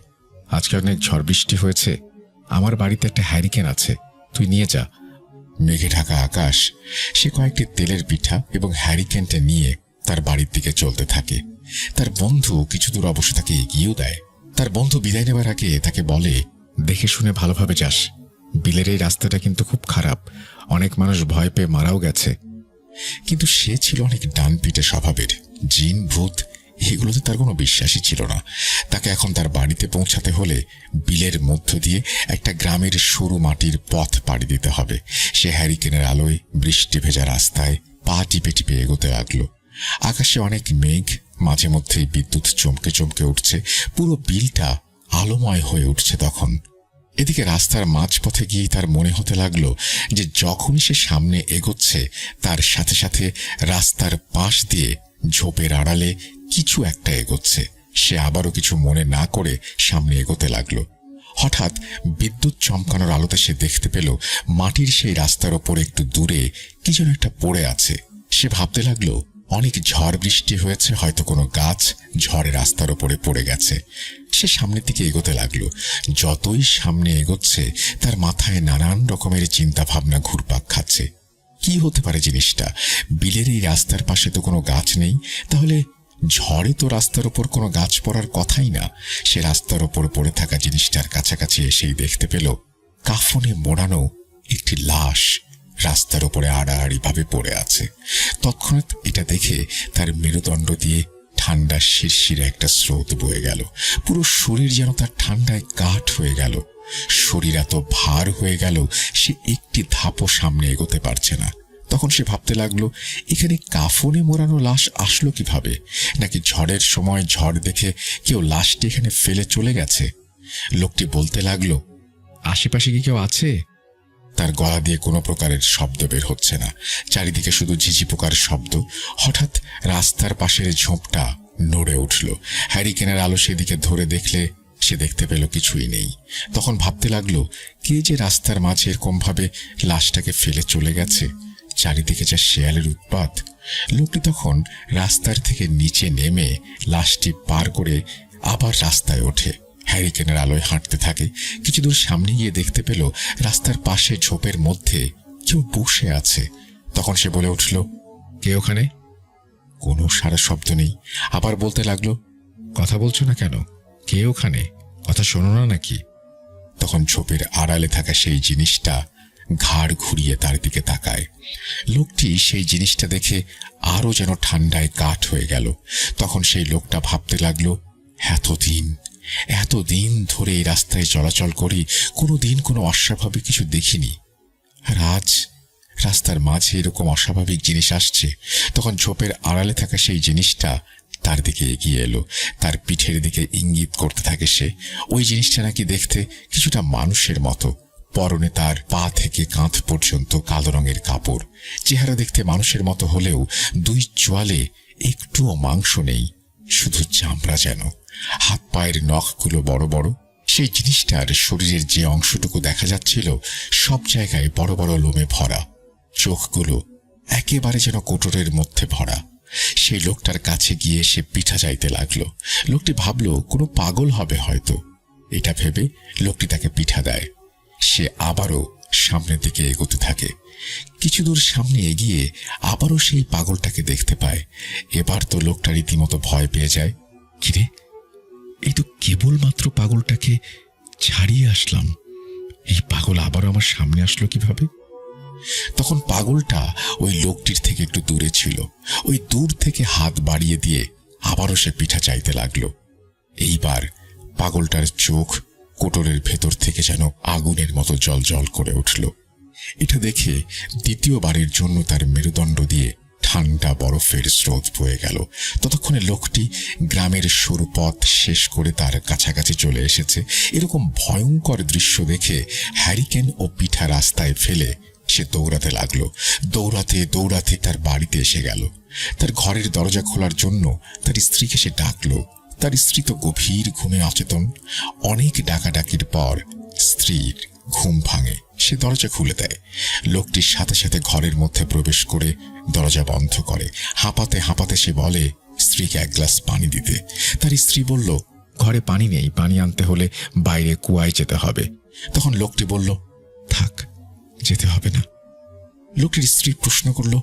আজকে অনেক ঝড় বৃষ্টি হয়েছে, আমার বাড়িতে একটা হ্যারিকেন আছে, তুই নিয়ে যা। মেঘে ঢাকা আকাশ, সে কয়েকটি তেলের পিঠা এবং হ্যারিকেনটা নিয়ে তার বাড়ির দিকে চলতে থাকে। তার বন্ধু কিছু দূর অবশ্য তাকে এগিয়েও দেয়। তার বন্ধু বিদায় নেবার আগে তাকে বলে, দেখে শুনে ভালোভাবে যাস, বিলের এই রাস্তাটা কিন্তু খুব খারাপ, অনেক মানুষ ভয় পেয়ে মারাও গেছে। কিন্তু সে ছিল অনেক ডানপিটে স্বভাবের। জিন ভূত এগুলোতে তার কোনো বিশ্বাসই ছিল না। তাকে এখন তার বাড়িতে পৌঁছাতে হলে বিলের মধ্য দিয়ে একটা গ্রামের সরু মাটির পথ পাড়ি দিতে হবে। সে হ্যারিকেনের আলোয় বৃষ্টি ভেজা রাস্তায় পা টিপে টিপে এগোতে লাগলো। আকাশে অনেক মেঘ, মাঝে মধ্যেই বিদ্যুৎ চমকে চমকে উঠছে, পুরো বিলটা আলোময় হয়ে উঠছে তখন। এদিকে রাস্তার মাঝপথে গিয়ে তার মনে হতে লাগলো যে যখনই সে সামনে এগোচ্ছে তার সাথে সাথে রাস্তার পাশ দিয়ে ঝোপের আড়ালে কিছু একটা এগোচ্ছে। সে আবারও কিছু মনে না করে সামনে এগোতে লাগলো। হঠাৎ বিদ্যুৎ চমকানোর আলোতে সে দেখতে পেল মাটির সেই রাস্তার ওপর একটু দূরে কি যেন একটা পড়ে আছে। সে ভাবতে লাগলো অনেক ঝড় বৃষ্টি হয়েছে, হয়তো কোনো গাছ ঝড়ে রাস্তার ওপরে পড়ে গেছে। সে সামনের দিকে এগোতে লাগলো। যতই সামনে এগোচ্ছে তার মাথায় নানান রকমের চিন্তা ভাবনা ঘুরপাক খাচ্ছে। কি হতে পারে জিনিসটা? বিলের এই রাস্তার পাশে তো কোনো গাছ নেই, তাহলে ঝড়ে তো রাস্তার ওপর কোনো গাছ পড়ার কথাই না। সে রাস্তার ওপর পড়ে থাকা জিনিসটার কাছাকাছি এসেই দেখতে পেল কাফনে মোড়ানো একটি লাশ রাস্তার ওপরে আড়াআড়ি ভাবে পড়ে আছে। তৎক্ষণাৎ এটা দেখে তার মেরুদণ্ড দিয়ে ঠান্ডা শিরশিরে একটা স্রোত বয়ে গেল। পুরো শরীর যেন তার ঠান্ডায় কাঠ হয়ে গেল। শরীর এত ভার হয়ে গেল সে একটি ধাপও সামনে এগোতে পারছে না। তখন সে ভাবতে লাগলো, এখানে কাফনে মোড়ানো লাশ আসলো কিভাবে? নাকি ঝড়ের সময় ঝড় দেখে কেউ লাশটি এখানে ফেলে চলে গেছে? লোকটি বলতে লাগলো, আশেপাশে কি কেউ আছে? তার গলা দিয়ে কোনো প্রকারের শব্দ বের হচ্ছে না, চারিদিকে শুধু ঝিঝি পোকার শব্দ। হঠাৎ রাস্তার পাশের ঝোপটা নড়ে উঠল। হ্যারিকেনের আলো সেদিকে ধরে দেখলে সে দেখতে পেল কিছুই নেই। তখন ভাবতে লাগলো, কে যে রাস্তার মাঝে এরকম ভাবে লাশটাকে ফেলে চলে গেছে? চারিদিকে যা শেয়ালের উৎপাত। লোকটি তখন রাস্তার থেকে নিচে নেমে লাশটি পার করে আবার রাস্তায় ওঠে। হ্যারিকেনের আলোয় হাঁটতে থাকে। কিছু দূর সামনে গিয়ে দেখতে পেল রাস্তার পাশে ঝোপের মধ্যে কেউ বসে আছে। তখন সে বলে উঠল, কে ওখানে? কোনো সারা শব্দ নেই। আবার বলতে লাগলো, কথা বলছো না কেন? কে ওখানে? কথা শোনো না নাকি? তখন ঝোপের আড়ালে থাকা সেই জিনিসটা ঘাড় ঘুরিয়ে তার দিকে তাকায়। লোকটি সেই জিনিসটা দেখে আরো যেন ঠান্ডায় কাঠ হয়ে গেল। তখন সেই লোকটা ভাবতে লাগলো, এতদিন ধরে এই রাস্তায় চলাচল করি, কোনোদিন কোনো অস্বাভাবিক কিছু দেখিনি, আর আজ রাস্তার মাঝে এরকম অস্বাভাবিক জিনিস আসছে। তখন ঝোপের আড়ালে থাকা সেই জিনিসটা তার দিকে এগিয়ে এলো। তার পিঠের দিকে ইঙ্গিত করতে থাকে সে। ওই জিনিসটা নাকি দেখতে কিছুটা মানুষের মতো। পরনে তার পা থেকে কাঁধ পর্যন্ত কালো রঙের কাপড়। চেহারা দেখতে মানুষের মতো হলেও দুই চোয়ালে একটুও মাংস নেই, শুধু চামড়া যেন। হাত পায়ের নখগুলো বড় বড়। সেই জিনিসটার শরীরের যে অংশটুকু দেখা যাচ্ছিল সব জায়গায় বড় বড় লোমে ভরা। চোখগুলো একেবারে যেন কোটরের মধ্যে ভরা। সেই লোকটার কাছে গিয়ে সে পিঠা চাইতে লাগলো। লোকটি ভাবলো কোনো পাগল হবে হয়তো। এটা ভেবে লোকটি তাকে পিঠা দেয়। সে আবারও সামনের দিকে এগোতে থাকে। কিছু দূর সামনে এগিয়ে আবারও সেই পাগলটাকে দেখতে পায়। এবার তো লোকটা রীতিমতো ভয় পেয়ে যায়। কিরে, এই তো কেবলমাত্র পাগলটাকে ছাড়িয়ে আসলাম, এই পাগল আবার আমার সামনে আসলো কিভাবে? তখন পাগলটা ওই লোকটির থেকে একটু দূরে ছিল। ওই দূর থেকে হাত বাড়িয়ে দিয়ে আবারও সে পিঠা চাইতে লাগলো। এইবার পাগলটার চোখ কোটরের ভেতর থেকে যেন আগুনের মতো জ্বলজ্বল করে উঠল। এটা দেখে দ্বিতীয়বারের জন্য তার মেরুদণ্ড দিয়ে ঠান্ডা বরফের স্রোত বয়ে গেল। ততক্ষণে লোকটি গ্রামের সরু পথ শেষ করে তার কাছাকাছি চলে এসেছে। এরকম ভয়ঙ্কর দৃশ্য দেখে হ্যারিকেন ও পিঠা রাস্তায় ফেলে সে দৌড়াতে লাগলো। দৌড়াতে দৌড়াতে তার বাড়িতে এসে গেল। তার ঘরের দরজা খোলার জন্য তার স্ত্রীকে সে ডাকলো। তার স্ত্রী তো গভীর ঘুমে অচেতন। অনেক ডাকাডাকির পর স্ত্রীর ঘুম ভাঙে। সে দরজা খুলে দেয়। লোকটির সাথে সাথে ঘরের মধ্যে প্রবেশ করে দরজা বন্ধ করে। হাঁপাতে হাঁপাতে সে বলে স্ত্রীকে এক গ্লাস পানি দিতে। তার স্ত্রী বলল, ঘরে পানি নেই, পানি আনতে হলে বাইরে কুয়ায় যেতে হবে। তখন লোকটি বলল, থাক, যেতে হবে না। লোকটির স্ত্রী প্রশ্ন করল,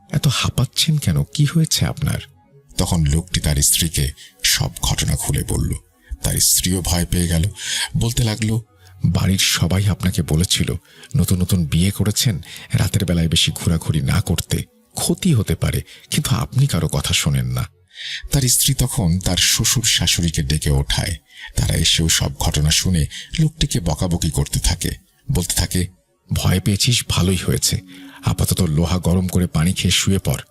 এত হাঁপাচ্ছেন কেন, কি হয়েছে আপনার? তখন লোকটি তার স্ত্রীকে সব ঘটনা খুলে বলল। তার স্ত্রীও ভয় পেয়ে গেল, বলতে লাগলো, বাড়ির সবাই আপনাকে বলেছিল নতুন নতুন বিয়ে করেছেন, রাতের বেলায় বেশি ঘোরাঘুরি না করতে, ক্ষতি হতে পারে, কিন্তু আপনি কারো কথা শোনেন না। তার স্ত্রী তখন তার শ্বশুর শাশুড়িকে ডেকে ওঠায়। তারা এসেও সব ঘটনা শুনে লোকটিকে বকাবকি করতে থাকে, বলতে থাকে, ভয় পেয়েছিস, ভালোই হয়েছে। আপাতত লোহা গরম করে পানি খেয়ে শুয়ে পড়।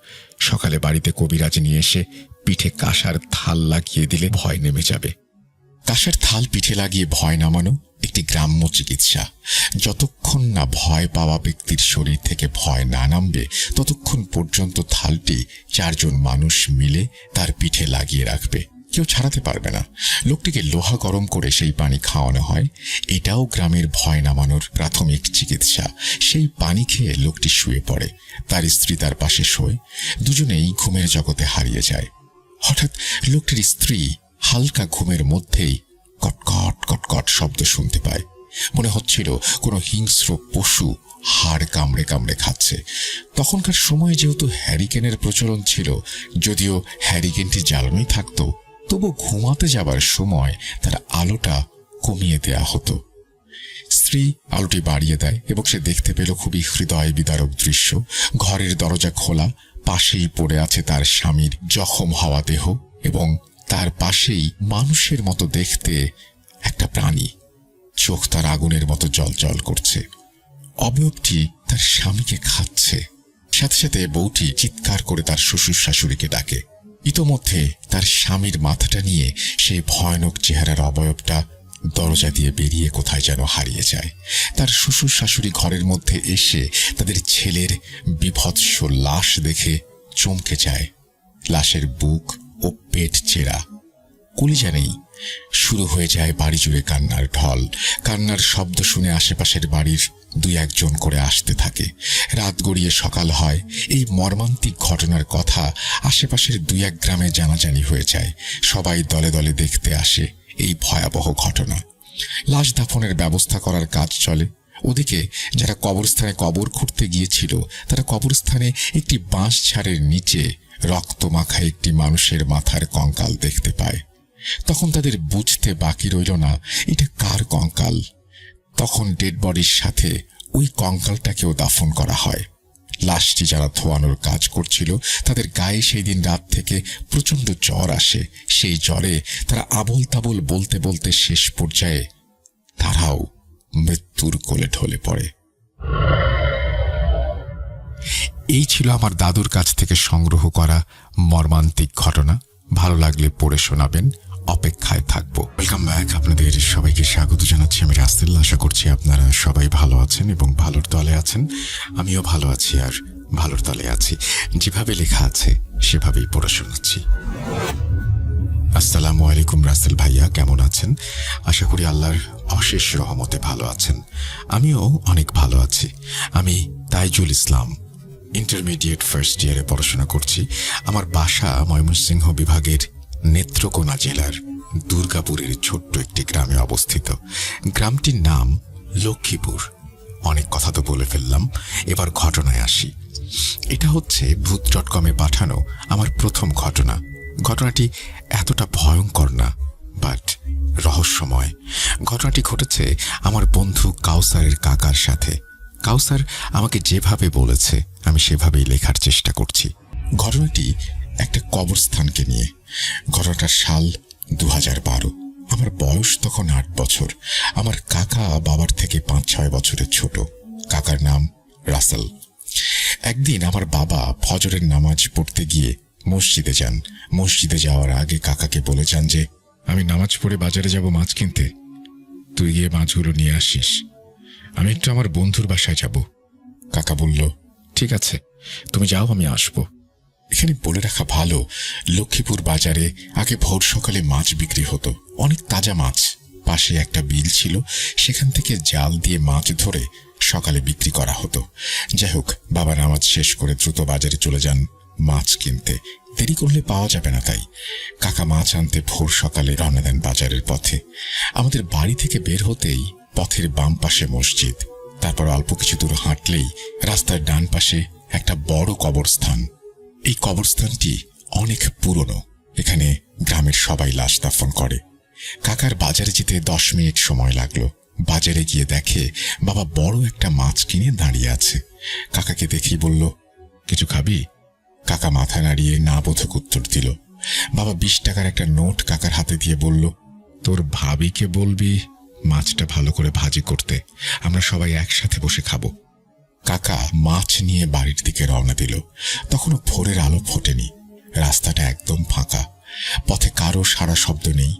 সকালে বাড়িতে কবিরাজ নিয়ে এসে পিঠে কাঁসার থাল লাগিয়ে দিলে ভয় নেমে যাবে। কাঁসার থাল পিঠে লাগিয়ে ভয় নামানো একটি গ্রাম্য চিকিৎসা। যতক্ষণ না ভয় পাওয়া ব্যক্তির শরীর থেকে ভয় না নামবে, ততক্ষণ পর্যন্ত থালটি 4 জন মানুষ মিলে তার পিঠে লাগিয়ে রাখবে, কেউ ছাড়াতে পারবে না। লোকটিকে লোহা গরম করে সেই পানি খাওয়ানো হয়। এটাও গ্রামের ভয় নামানোর প্রাথমিক চিকিৎসা। সেই পানি খেয়ে লোকটি শুয়ে পড়ে, তার স্ত্রী তার পাশে শোয়। দুজনেই ঘুমের জগতে হারিয়ে যায়। হঠাৎ লোকটির স্ত্রী হালকা ঘুমের মধ্যেই কটকট কটকট শব্দ শুনতে পায়। মনে হচ্ছিল কোনো হিংস্র পশু হাড় কামড়ে কামড়ে খাচ্ছে। তখনকার সময়ে যেহেতু হ্যারিকেনের প্রচলন ছিল, যদিও হ্যারিকেনটি জ্বালানোই থাকতো, তবু ঘুমাতে যাবার সময় তার আলোটা কমিয়ে দেয়া হতো। স্ত্রী আলোটি বাড়িয়ে দেয় এবং সে দেখতে পেল খুবই হৃদয় বিদারক দৃশ্য। ঘরের দরজা খোলা, পাশেই পড়ে আছে তার স্বামীর জখম হওয়া দেহ এবং তার পাশেই মানুষের মতো দেখতে একটা প্রাণী। চোখ তার আগুনের মতো জ্বলজ্বল করছে। অবয়বটি তার স্বামীকে খাচ্ছে। সাথে সাথে বউটি চিৎকার করে তার শ্বশুর শাশুড়িকে ডাকে। ইতোমধ্যে তার স্বামীর মাথাটা নিয়ে সেই ভয়ানক চেহারার অবয়বটা দরজা দিয়ে বেরিয়ে কোথায় যেন হারিয়ে যায়। তার শ্বশুর শাশুড়ি ঘরের মধ্যে এসে তাদের ছেলের বিভৎস লাশ দেখে চমকে যায়। লাশের বুক ও পেট চেরা, কলিজা নেই। শুরু হয়ে যায় বাড়ি জুড়ে কান্নার ঢল। কান্নার শব্দ শুনে আশেপাশের বাড়ির 2-1 জন করে আসতে থাকে। রাত গড়িয়ে সকাল হয়। এই মর্মান্তিক ঘটনার কথা আশেপাশের 2-1 গ্রামে জানাজানি হয়ে যায়। সবাই দলে দলে দেখতে আসে এই ভয়াবহ ঘটনা। লাশ দাফনের ব্যবস্থা করার কাজ চলে। ওদিকে যারা কবরস্থানে কবর খুঁড়তে গিয়েছিল, তারা কবরস্থানে একটি বাঁশ ঝাড়ের নিচে রক্তমাখা একটি মানুষের মাথার কঙ্কাল দেখতে পায়। তখন তাদের বুঝতে বাকি রইল না এটা কার কঙ্কাল। তখন ডেড বডির সাথে ওই কঙ্কালটাকেও দাফন করা হয়। লাশটি যারা ধোয়ানোর কাজ করছিল, তাদের গায়ে সেই দিন রাত থেকে প্রচন্ড জ্বর আসে। সেই জ্বরে তারা আবোল তাবোল বলতে বলতে শেষ পর্যায়ে তারাও মৃত্যুর কোলে ঢলে পড়ে। এই ছিল আমার দাদুর কাছ থেকে সংগ্রহ করা মর্মান্তিক ঘটনা। ভালো লাগলে পড়ে শোনাবেন, অপেক্ষায় থাকবো। ওয়েলকাম ব্যাক, আপনাদের সবাইকে স্বাগত জানাচ্ছি। আমি রাসেল। আশা করছি আপনারা সবাই ভালো আছেন এবং ভালোর দলে আছেন। আমিও ভালো আছি আর ভালোর দলে আছি। যেভাবে লেখা আছে সেভাবেই পড়ে শোনাচ্ছি। আসসালামু আলাইকুম রাসেল ভাইয়া, কেমন আছেন? আশা করি আল্লাহর অশেষ রহমতে ভালো আছেন। আমিও অনেক ভালো আছি। আমি তাইজুল ইসলাম, ইন্টারমিডিয়েট ফার্স্ট ইয়ারে পড়াশোনা করছি। আমার বাসা ময়মনসিংহ বিভাগের নেত্রকোনা জেলার দুর্গাপুরের ছোট্ট একটি গ্রামে অবস্থিত। গ্রামটির নাম লক্ষ্মীপুর। অনেক কথা তো বলে ফেললাম, এবার ঘটনায় আসি। এটা হচ্ছে ভূত.কমে পাঠানো আমার প্রথম ঘটনা। ঘটনাটি এতটা ভয়ঙ্কর না, বাট রহস্যময়। ঘটনাটি ঘটেছে আমার বন্ধু কাউসারের কাকার সাথে। কাউসার আমাকে যেভাবে বলেছে আমি সেভাবেই লেখার চেষ্টা করছি। ঘটনাটি একটা কবরস্থানকে নিয়ে। ঘটনাটার সাল 2012। আমার বয়স তখন 8 বছর। আমার কাকা বাবার থেকে 5-6 বছরের ছোট। কাকার নাম রাসেল। একদিন আমার বাবা ফজরের নামাজ পড়তে গিয়ে মসজিদে যান। মসজিদে যাওয়ার আগে কাকাকে বলে যান যে, আমি নামাজ পড়ে বাজারে যাব মাছ কিনতে, তুই গিয়ে মাছগুলো নিয়ে আসিস, আমি একটু আমার বন্ধুর বাসায় যাব। কাকা বলল, ঠিক আছে, তুমি যাও, আমি আসবো। এখানে বলে রাখা ভালো, লক্ষ্মীপুর বাজারে আগে ভোর সকালে মাছ বিক্রি হতো, অনেক তাজা মাছ। পাশে একটা বিল ছিল, সেখান থেকে জাল দিয়ে মাছ ধরে সকালে বিক্রি করা হতো। যাই হোক, বাবা নামাজ শেষ করে দ্রুত বাজারে চলে যান মাছ কিনতে। দেরি করলে পাওয়া যাবে না। তাই কাকা মাছ আনতে ভোর সকালে রওনা দেন বাজারের পথে। আমাদের বাড়ি থেকে বের হতেই পথের বাম পাশে মসজিদ, তারপর অল্প কিছু দূর হাঁটলেই রাস্তার ডান পাশে একটা বড় কবরস্থান। এই কবরস্থানটি অনেক পুরনো, এখানে গ্রামের সবাই লাশ দাফন করে। কাকার বাজারে যেতে 10 মিনিট সময় লাগলো। বাজারে গিয়ে দেখে বাবা বড় একটা মাছ কিনে দাঁড়িয়ে আছে। কাকাকে দেখেই বলল, কিছু খাবি? কাকা মাথা নাড়িয়ে না বোধক উত্তর দিল। বাবা 20 টাকার একটা নোট কাকার হাতে দিয়ে বলল, তোর ভাবিকে বলবি মাছটা ভালো করে ভাজি করতে, আমরা সবাই একসাথে বসে খাবো। কাকা মাছ নিয়ে বাড়ির দিকে রওনা দিল। তখনও ভোরের আলো ফোটেনি, রাস্তাটা একদম ফাঁকা, পথে কারো সারা শব্দ নেই।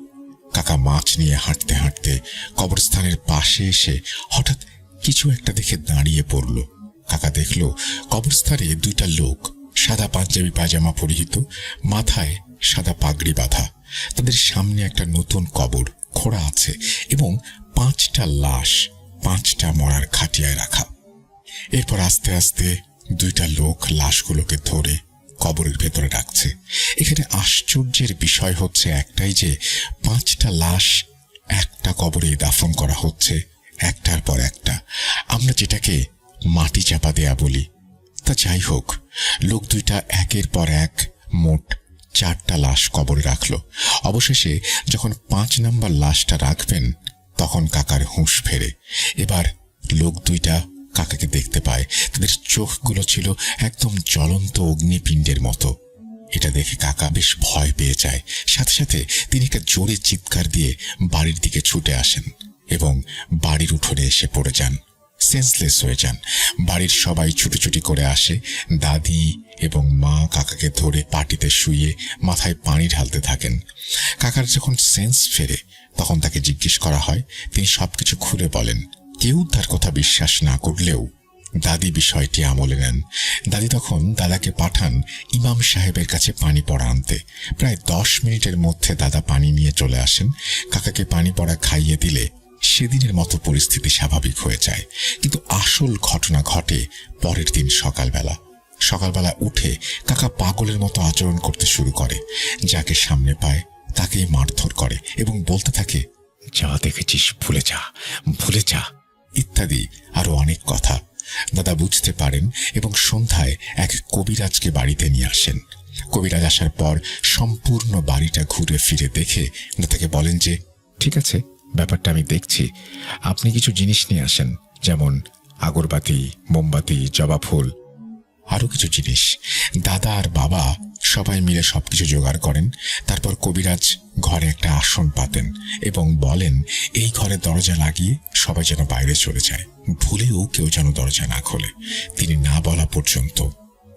কাকা মাছ নিয়ে হাঁটতে হাঁটতে কবরস্থানের পাশে এসে হঠাৎ কিছু একটা দেখে দাঁড়িয়ে পড়ল। কাকা দেখল কবরস্থানে 2টা লোক, সাদা পাঞ্জাবি পায়জামা পরিহিত, মাথায় সাদা পাগড়ি বাঁধা। তাদের সামনে একটা নতুন কবর খোঁড়া আছে এবং 5টা লাশ 5টা মরার খাটিয়ায় রাখা। এরপর আস্তে আস্তে 2টা লোক লাশগুলোকে ধরে কবরের ভেতরে রাখছে। এখানে আশ্চর্যের বিষয় হচ্ছে একটাই যে 5টা লাশ একটা কবরে দাফন করা হচ্ছে, একটার পর একটা। আমরা যেটাকে মাটি চাপা দেয়া বলি। তা যাই হোক, লোক 2টা একের পর এক মোট 4টা লাশ কবরে রাখল। অবশেষে যখন 5 নম্বর লাশটা রাখবেন তখন কাকার হুঁশ ফেরে। এবার লোক 2টা কাকাকে দেখতে পায়। তাদের চোখগুলো ছিল একদম জ্বলন্ত অগ্নিপিণ্ডের মতো। এটা দেখে কাকা বেশ ভয় পেয়ে যায়। সাথে সাথে তিনি একটা জোরে চিৎকার দিয়ে বাড়ির দিকে ছুটে আসেন এবং বাড়ির উঠোনে এসে পড়ে যান, সেন্সলেস হয়ে যান। বাড়ির সবাই ছুটোছুটি করে আসে। দাদি এবং মা কাকাকে ধরে পাটিতে শুইয়ে মাথায় পানি ঢালতে থাকেন। কাকার যখন সেন্স ফেরে তখন তাকে জিজ্ঞেস করা হয়। তিনি সবকিছু খুলে বলেন। কেউ তার কথা বিশ্বাস না করলেও দাদি বিষয়টি আমলে নেন। দাদি তখন দাদাকে পাঠান ইমাম সাহেবের কাছে পানি পড়া আনতে। প্রায় 10 মিনিটের মধ্যে দাদা পানি নিয়ে চলে আসেন। কাকাকে পানি পড়া খাইয়ে দিলে সেদিনের মতো পরিস্থিতি স্বাভাবিক হয়ে যায়। কিন্তু আসল ঘটনা ঘটে পরের দিন সকালবেলা উঠে কাকা পাগলের মতো আচরণ করতে শুরু করে। যাকে সামনে পায় তাকেই মারধর করে এবং বলতে থাকে, যা দেখেছিস ভুলে যা ইত্যাদি আরো অনেক কথা। দাদা বুঝতে পারেন এবং সন্ধ্যায় এক কবিরাজকে বাড়িতে নিয়ে আসেন। কবিরাজ আসার পর সম্পূর্ণ বাড়িটা ঘুরে ফিরে দেখে দাদাকে বলেন যে, ঠিক আছে, ব্যাপারটা আমি দেখছি। আপনি কিছু জিনিস নিয়ে আসেন, যেমন আগরবাতি, মোমবাতি, জবা ফুল, আরো কিছু জিনিস। দাদা আর বাবা সবাই মিলে সবকিছু জোগাড় করেন। তারপর কবিরাজ ঘরে একটা আসন পাতেন এবং বলেন, এই ঘরে দরজা লাগিয়ে সবাই যেন বাইরে চলে যায়, ভুলেও কেউ যেন দরজা না খোলে তিনি না বলা পর্যন্ত,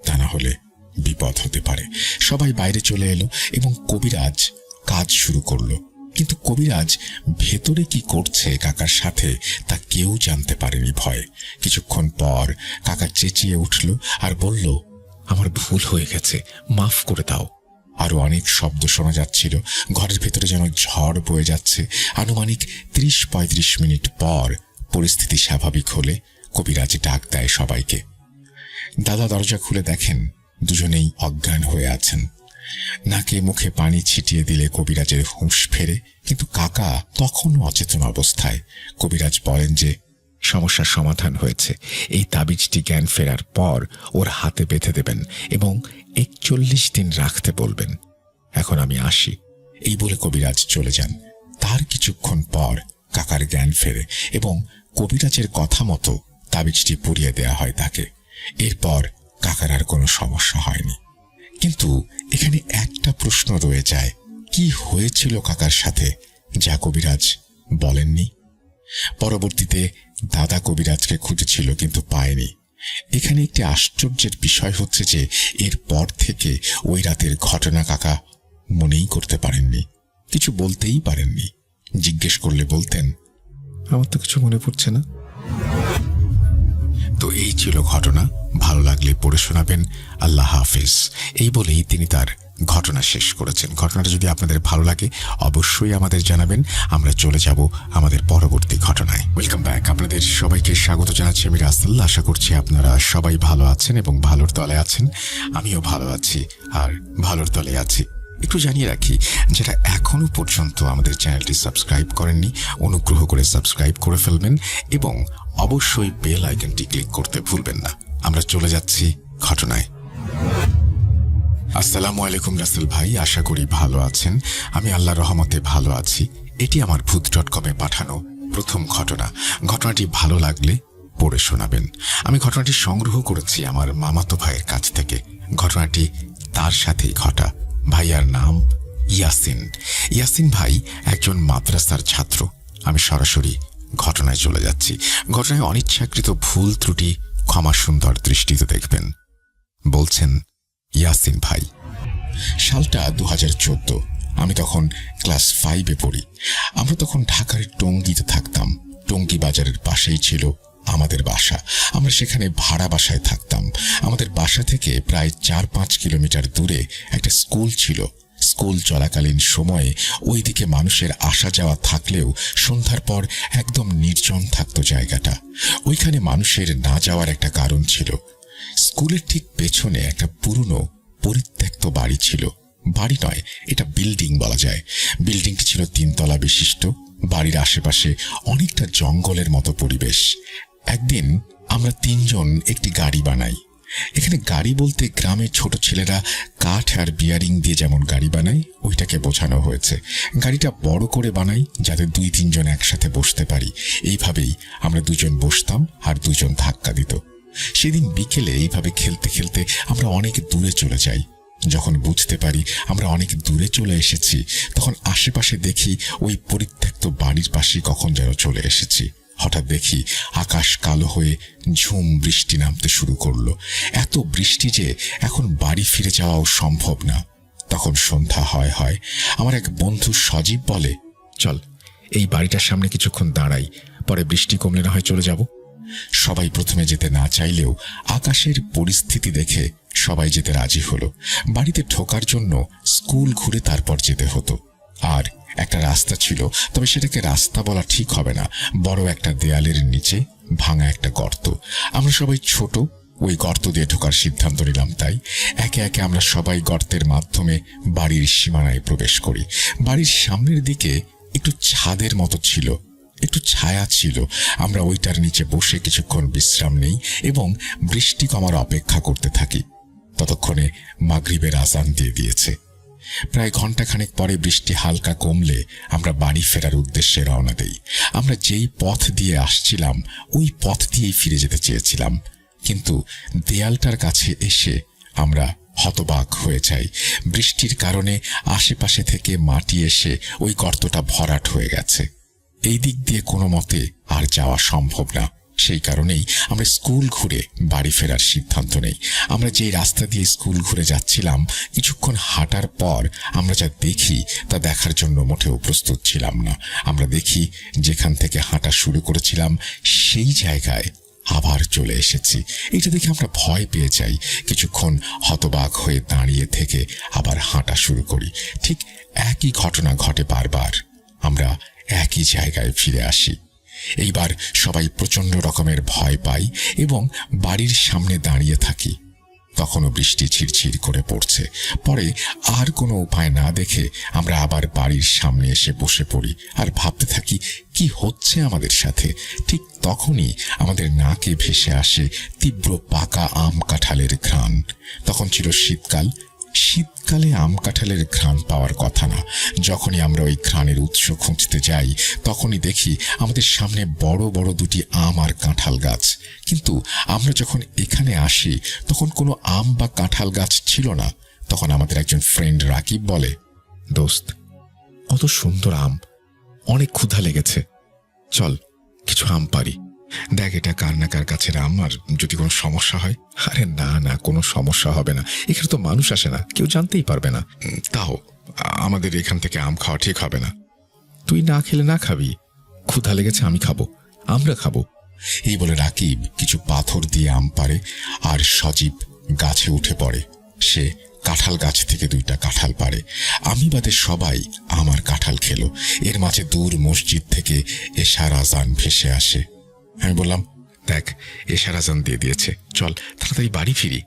তা না হলে বিপদ হতে পারে। সবাই বাইরে চলে এলো এবং কবিরাজ কাজ শুরু করলো। কিন্তু কবিরাজ ভেতরে কি করছে কাকার সাথে তা কেউ জানতে পারেনি ভয়ে। কিছুক্ষণ পর কাকা চেঁচিয়ে উঠল আর বলল, আমার ভুল হয়ে গেছে, মাফ করে দাও। আরো অনেক শব্দ শোনা যাচ্ছিল। ঘরের ভেতরে যেন ঝড় বয়ে যাচ্ছে। আনুমানিক 30-35 মিনিট পর পরিস্থিতি স্বাভাবিক হলে কবিরাজ ডাক দেয় সবাইকে। দাদা দরজা খুলে দেখেন দুজনেই অজ্ঞান হয়ে আছেন। নাকে মুখে পানি ছিটিয়ে দিলে কবিরাজের হুঁশ ফেরে, কিন্তু কাকা তখনও অচেতন অবস্থায়। কবিরাজ বলেন যে, সমস্যার সমাধান হয়েছে। এই তাবিজটি জ্ঞান ফেরার পর ওর হাতে বেঁধে দেবেন এবং 41 দিন রাখতে বলবেন। এখন আমি আসি। এই বলে কবিরাজ চলে যান। তার কিছুক্ষণ পর কাকার জ্ঞান ফেরে এবং কবিরাজের কথা মতো তাবিজটি পুড়িয়ে দেয়া হয় তাকে। এরপর কাকার আর কোনো সমস্যা হয়নি। কিন্তু এখানে একটা প্রশ্ন রয়ে যায়, কি হয়েছিল কাকার সাথে যা কবিরাজ বলেননি? পরবর্তীতে দাদা কবিরাজকে খুঁজেছিল কিন্তু পায়নি। এখানে একটি আশ্চর্যের বিষয় হচ্ছে যে এরপর থেকে ওই রাতের ঘটনা কাকা মনেই করতে পারেননি, কিছু বলতেই পারেননি। জিজ্ঞেস করলে বলতেন, আমার তো কিছু মনে পড়ছে না। তো এই ছিল ঘটনা। ভালো লাগলে পড়ে শোনাবেন। আল্লাহ হাফেজ। এই বলেই তিনি তার ঘটনা শেষ করেছেন। ঘটনাটা যদি আপনাদের ভালো লাগে অবশ্যই আমাদের জানাবেন। আমরা চলে যাব আমাদের পরবর্তী ঘটনায়। Welcome back. আপনাদের আপনাদের সবাইকে স্বাগত জানাচ্ছি আমি রাসেল। আশা করছি আপনারা সবাই ভালো আছেন এবং ভালোর তলে আছেন। আমিও ভালো আছি আর ভালোর তলে আছি। একটু জানিয়ে রাখি, যারা এখনো পর্যন্ত আমাদের চ্যানেলটি সাবস্ক্রাইব করেননি, অনুগ্রহ করে সাবস্ক্রাইব করে ফেলবেন এবং অবশ্যই বেল আইকনটি ক্লিক করতে ভুলবেন না। আমরা চলে যাচ্ছি ঘটনায়। আসসালামু আলাইকুম রাসেল ভাই, আশা করি ভালো আছেন। আমি আল্লাহর রহমতে ভালো আছি। এটি আমার ভূত.com-এ পাঠানো প্রথম ঘটনা। ঘটনাটি ভালো লাগলে পড়ে শোনাবেন। আমি ঘটনাটি সংগ্রহ করেছি আমার মামাতো ভাইয়ের কাছ থেকে। ঘটনাটি তার সাথেই ঘটা। ভাইয়ার নাম ইয়াসিন। ইয়াসিন ভাই একজন মাদ্রাসার ছাত্র। আমি সরাসরি ঘটনায় চলে যাচ্ছি। ঘটনায় অনিচ্ছাকৃত ভুল ত্রুটি ক্ষমা সুন্দর দৃষ্টিতে দেখবেন। বলছেন ইয়াসিন ভাই। সালটা 2014। আমি তখন ক্লাস 5-এ পড়ি। আমরা তখন ঢাকার টঙ্গীতে থাকতাম। টঙ্গী বাজারের পাশেই ছিল আমাদের বাসা। আমরা সেখানে ভাড়া বাসায় থাকতাম। আমাদের বাসা থেকে প্রায় 4-5 কিলোমিটার দূরে একটা স্কুল ছিল। স্কুল চলাকালীন সময়ে ওইদিকে মানুষের আসা যাওয়া থাকলেও সন্ধ্যার পর একদম নির্জন থাকত জায়গাটা। ওইখানে মানুষের না যাওয়ার একটা কারণ ছিল। স্কুলের ঠিক পেছনে একটা পুরনো পরিত্যক্ত বাড়ি ছিল। বাড়ি নয়, এটা বিল্ডিং বলা যায়। বিল্ডিংটি ছিল 3 তলা বিশিষ্ট। বাড়ির আশেপাশে অনেকটা জঙ্গলের মতো পরিবেশ। একদিন আমরা 3 জন একটি গাড়ি বানাই। এখানে গাড়ি বলতে গ্রামে ছোট ছেলেরা কাঠ আর বিয়ারিং দিয়ে যেমন গাড়ি বানায়, ওইটাকে বোঝানো হয়েছে। গাড়িটা বড় করে বানাই যাতে 2-3 জন একসাথে বসতে পারি। এইভাবেই আমরা 2 জন বসতাম আর 2 জন ধাক্কা দিত। সেদিন বিকেলে এইভাবে খেলতে খেলতে আমরা অনেক দূরে চলে যাই। যখন বুঝতে পারি আমরা অনেক দূরে চলে এসেছি, তখন আশেপাশে দেখি ওই পরিত্যক্ত বাড়ির পাশে কখন যেন চলে এসেছি। হঠাৎ দেখি আকাশ কালো হয়ে ঝুম বৃষ্টি নামতে শুরু করলো। এত বৃষ্টি যে এখন বাড়ি ফিরে যাওয়াও সম্ভব না। তখন সন্ধ্যা হয়। আমার এক বন্ধু সজীব বলে, চল এই বাড়িটার সামনে কিছুক্ষণ দাঁড়াই, পরে বৃষ্টি কমলে না হয় চলে যাব। সবাই প্রথমে যেতে না চাইলেও আকাশের পরিস্থিতি দেখে সবাই যেতে রাজি হলো। বাড়িতে ঢোকার জন্য স্কুল ঘুরে তারপর যেতে হতো। আর একটা রাস্তা ছিল, তবে সেটাকে রাস্তা বলা ঠিক হবে না, বড় একটা দেয়ালের নিচে ভাঙা একটা গর্ত। আমরা সবাই ছোট, ওই গর্ত দিয়ে ঢোকার সিদ্ধান্ত নিলাম। তাই একে একে আমরা সবাই গর্তের মাধ্যমে বাড়ির সীমানায় প্রবেশ করি। বাড়ির সামনের দিকে একটু ছাদের মতো ছিল, একটু ছায়া ছিল। আমরা ওইটার নিচে বসে কিছুক্ষণ বিশ্রাম নেই এবং বৃষ্টি কমার অপেক্ষা করতে থাকি। ততক্ষণে মাগরিবের আজান দিয়ে দিয়েছে। প্রায় ঘণ্টাখানেক পরে বৃষ্টি হালকা কমলে আমরা বাড়ি ফেরার উদ্দেশ্যে রওনা দেই। আমরা যেই পথ দিয়ে আসছিলাম ওই পথ দিয়েই ফিরে যেতে চেয়েছিলাম, কিন্তু দেয়ালটার কাছে এসে আমরা হতবাক হয়ে যাই। বৃষ্টির কারণে আশেপাশে থেকে মাটি এসে ওই গর্তটা ভরাট হয়ে গেছে। এই দিক দিয়ে কোনো মতে আর যাওয়া সম্ভব না। সেই কারণেই আমরা স্কুল ঘুরে বাড়ি ফেরার সিদ্ধান্ত নেই। আমরা যেই রাস্তা দিয়ে স্কুল ঘুরে যাচ্ছিলাম, কিছুক্ষণ হাঁটার পর আমরা যা দেখি তা দেখার জন্য মোটেও প্রস্তুত ছিলাম না। আমরা দেখি যেখান থেকে হাঁটা শুরু করেছিলাম সেই জায়গায় আবার চলে এসেছি। এটা দেখে আমরা ভয় পেয়ে যাই। কিছুক্ষণ হতবাক হয়ে দাঁড়িয়ে থেকে আবার হাঁটা শুরু করি। ঠিক একই ঘটনা ঘটে বারবার। আমরা একই জায়গায় ফিরে আসি। এইবার সবাই প্রচন্ড রকমের ভয় পাই এবং বাড়ির সামনে দাঁড়িয়ে থাকি। তখনও বৃষ্টি ঝিরঝির করে পড়ছে। পরে আর কোনো উপায় না দেখে আমরা আবার বাড়ির সামনে এসে বসে পড়ি আর ভাবতে থাকি কি হচ্ছে আমাদের সাথে। ঠিক তখনই আমাদের নাকে ভেসে আসে তীব্র পাকা আম কাঁঠালের ঘ্রাণ। তখন ছিল শীতকাল। শীতকালে আম কাঁঠালের ঘ্রাণ পাওয়ার কথা না। যখনই আমরা ওই ঘ্রাণের উৎস খুঁজতে যাই, তখনই দেখি আমাদের সামনে বড় বড় 2টি আম আর কাঁঠাল গাছ। কিন্তু আমরা যখন এখানে আসি তখন কোনো আম বা কাঁঠাল গাছ ছিল না। তখন আমাদের একজন ফ্রেন্ড রাকিব বলে, দোস্ত, কত সুন্দর আম, অনেক ক্ষুধা লেগেছে, চল কিছু আম পারি। দেখ এটা কার না কার কাছের আম, আর যদি কোনো সমস্যা হয়। আরে না না, কোনো সমস্যা হবে না, এখানে তো মানুষ আসে না, কেউ জানতেই পারবে না। তাও আমাদের এখান থেকে আম খাওয়া ঠিক হবে না। তুই না খেলে না খাবি, ক্ষুধা লেগেছে, আমি খাবো, আমরা খাবো। এই বলে রাকিব কিছু পাথর দিয়ে আম পারে আর সজীব গাছে উঠে পড়ে। সে কাঁঠাল গাছ থেকে 2টা কাঁঠাল পারে। আমি বাদে সবাই আমার কাঁঠাল খেলো। এর মাঝে দূর মসজিদ থেকে এশার আজান ভেসে আসে। আমি বললাম, দেখ এশার আজান দিয়ে দিয়েছে, চল তাড়াতাড়ি বাড়ি ফিরি।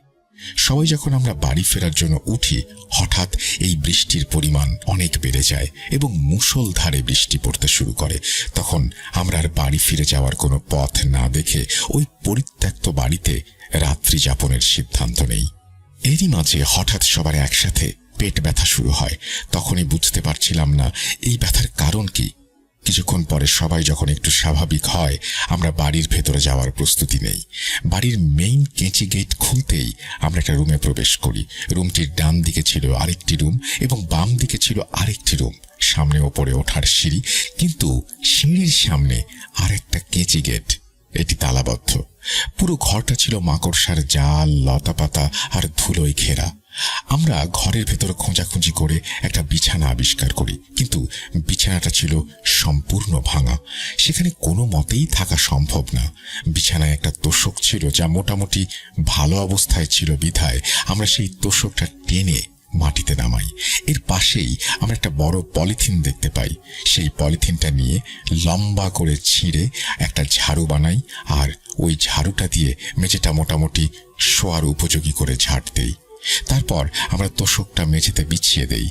সবাই যখন আমরা বাড়ি ফেরার জন্য উঠি, হঠাৎ এই বৃষ্টির পরিমাণ অনেক বেড়ে যায় এবং মুষলধারে বৃষ্টি পড়তে শুরু করে। তখন আমরা আর বাড়ি ফিরে যাওয়ার কোনো পথ না দেখে ওই পরিত্যক্ত বাড়িতে রাত্রি যাপনের সিদ্ধান্ত নেই। এরই মাঝে হঠাৎ সবার একসাথে পেট ব্যথা শুরু হয়। তখনই বুঝতে পারছিলাম না এই ব্যথার কারণ কি। কিছুক্ষণ পরে সবাই যখন একটু স্বাভাবিক হয়, আমরা বাড়ির ভেতরে যাওয়ার প্রস্তুতি নেই। বাড়ির মেইন কেঁচি গেট খুলতেই আমরা একটা রুমে প্রবেশ করি। রুমটির ডান দিকে ছিল আরেকটি রুম এবং বাম দিকে ছিল আরেকটি রুম। সামনে ওপরে ওঠার সিঁড়ি, কিন্তু সিঁড়ির সামনে আরেকটা কেঁচি গেট, এটি তালাবদ্ধ। পুরো ঘরটা ছিল মাকড়সার জাল, লতাপাতা আর ধুলোয় ঘেরা। আমরা ঘরের ভেতর খোঁজাখুঁজি করে একটা বিছানা আবিষ্কার করি, কিন্তু বিছানাটা ছিল সম্পূর্ণ ভাঙা। সেখানে কোনো মতেই থাকা সম্ভব না। বিছানায় একটা তোশক ছিল যা মোটামুটি ভালো অবস্থায় ছিল বিধায় আমরা সেই তোশকটা টেনে মাটিতে নামাই। এর পাশেই আমরা একটা বড় পলিথিন দেখতে পাই। সেই পলিথিনটা নিয়ে লম্বা করে ছিঁড়ে একটা ঝাড়ু বানাই, আর ওই ঝাড়ুটা দিয়ে মেঝেটা মোটামুটি শোয়ার উপযোগী করে ঝাড় দেই। তারপর আমরা তোশকটা মেঝেতে বিছিয়ে দেই।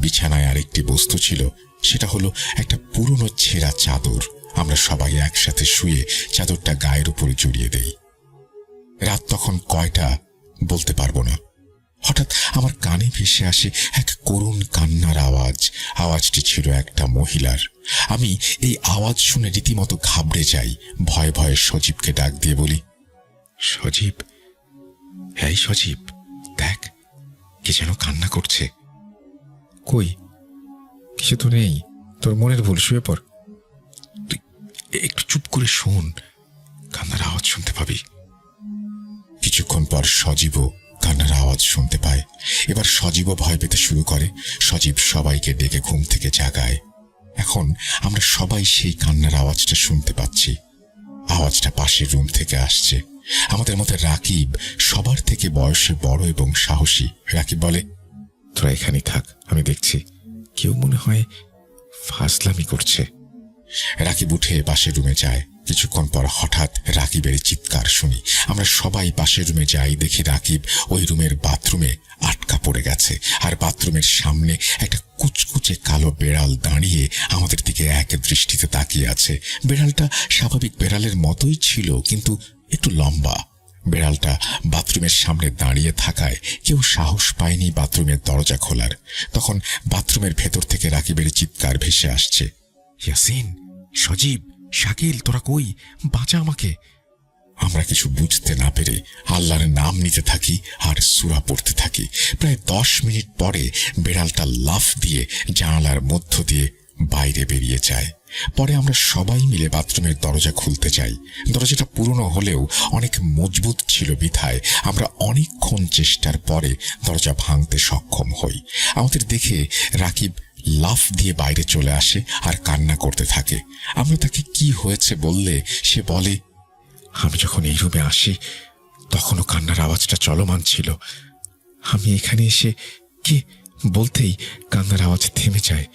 বিছানায় আরেকটি বস্তু ছিল, সেটা হলো একটা পুরনো ছেঁড়া চাদর। আমরা সবাই একসাথে শুয়ে চাদরটা গায়ের উপরে জড়িয়ে দেই। রাত তখন কয়টা বলতে পারবো না। হঠাৎ আমার কানে ভেসে আসে এক করুণ কান্নার আওয়াজ। আওয়াজটি ছিল একটা মহিলার। আমি এই আওয়াজ শুনে রীতিমতো ঘাবড়ে যাই। ভয়ে ভয়ে সজীবকে ডাক দিয়ে বলি, সজীব, হ্যাঁ সজীব, দেখ কে যেন কান্না করছে। কই, কিছু তো নেই, তোর মনের ভুল, শুয়ে পড়। তুই একটু চুপ করে শোন, কান্নার আওয়াজ শুনতে পাবি। কিছুক্ষণ পর সজীবও কান্নার আওয়াজ শুনতে পায়। এবার সজীবও ভয় পেতে শুরু করে। সজীব সবাইকে ডেকে ঘুম থেকে জাগায়। এখন আমরা সবাই সেই কান্নার আওয়াজটা শুনতে পাচ্ছি। আওয়াজটা পাশের রুম থেকে আসছে। আমাদের মধ্যে রাকিব সবার থেকে বয়সে বড় এবং সাহসী। রাকিব বলে, তোরা এখানেই থাক, আমি দেখছি। কেউ মনে হয় ফাজলামি করছে। রাকিব উঠে পাশের রুমে যায়। কিছুক্ষণ পর হঠাৎ রাকিবের চিৎকার শুনি। আমরা সবাই পাশের রুমে যাই। দেখি রাকিব ওই রুমের বাথরুমে আটকা পড়ে গেছে, আর বাথরুমের সামনে একটা কুচকুচে কালো বেড়াল দাঁড়িয়ে আমাদের দিকে এক দৃষ্টিতে তাকিয়ে আছে। বেড়ালটা স্বাভাবিক বেড়ালের মতোই ছিল, কিন্তু একটু লম্বা। বেড়ালটা বাথরুমের সামনে দাঁড়িয়ে থাকায় কেউ সাহস পায়নি বাথরুমের দরজা খোলার। তখন বাথরুমের ভেতর থেকে রাকিবের চিৎকার ভেসে আসছে, ইয়াসিন, সজীব, শাকিল, তোরা কই, বাঁচা আমাকে। আমরা কিছু বুঝতে না পেরে আল্লাহর নাম নিতে থাকি আর সূরা পড়তে থাকি। প্রায় 10 মিনিট পরে বেড়ালটা লাফ দিয়ে জানালার মধ্য দিয়ে বাইরে বেরিয়ে যায়। পরে আমরা সবাই মিলে বাথরুমের দরজা খুলতে যাই। দরজাটা পুরনো হলেও অনেক মজবুত ছিল বিধায় আমরা অনেকক্ষণ চেষ্টার পরে দরজা ভাঙতে সক্ষম হই। আমাদের দেখে রাকিব লাফ দিয়ে বাইরে চলে আসে আর কান্না করতে থাকে। আমরা তাকে কি হয়েছে বললে সে বলে, আমি যখন এই রুমে আসি তখনও কান্নার আওয়াজটা চলমান ছিল। আমি এখানে এসে কে বলতেই কান্নার আওয়াজ থেমে যায়।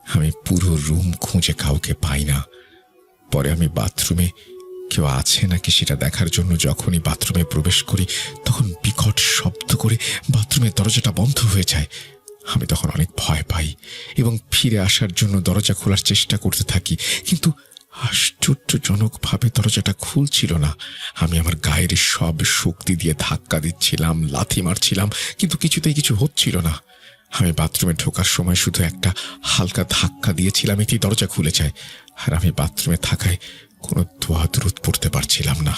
আমি পুরো রুম খুঁজে কাউকে পাই না। পরে আমি বাথরুমে কেউ আছে নাকি সেটা দেখার জন্য যখনই বাথরুমে প্রবেশ করি, তখন বিকট শব্দ করে বাথরুমের দরজাটা বন্ধ হয়ে যায়। আমি তখন অনেক ভয় পাই এবং ফিরে আসার জন্য দরজা খোলার চেষ্টা করতে থাকি, কিন্তু আশ্চর্যজনকভাবে দরজাটা খুলছিল না। আমি আমার গায়ের সব শক্তি দিয়ে ধাক্কা দিচ্ছিলাম, লাথি মারছিলাম, কিন্তু কিছুতেই কিছু হচ্ছিল না। আমি বাথরুমে ঢোকার সময় শুধু একটা হালকা ধাক্কা দিয়েছিলাম, এটি দরজা খুলে যায়। আর আমি বাথরুমে থাকায় কোনো দোয়া দরুদ পড়তে পারছিলাম না।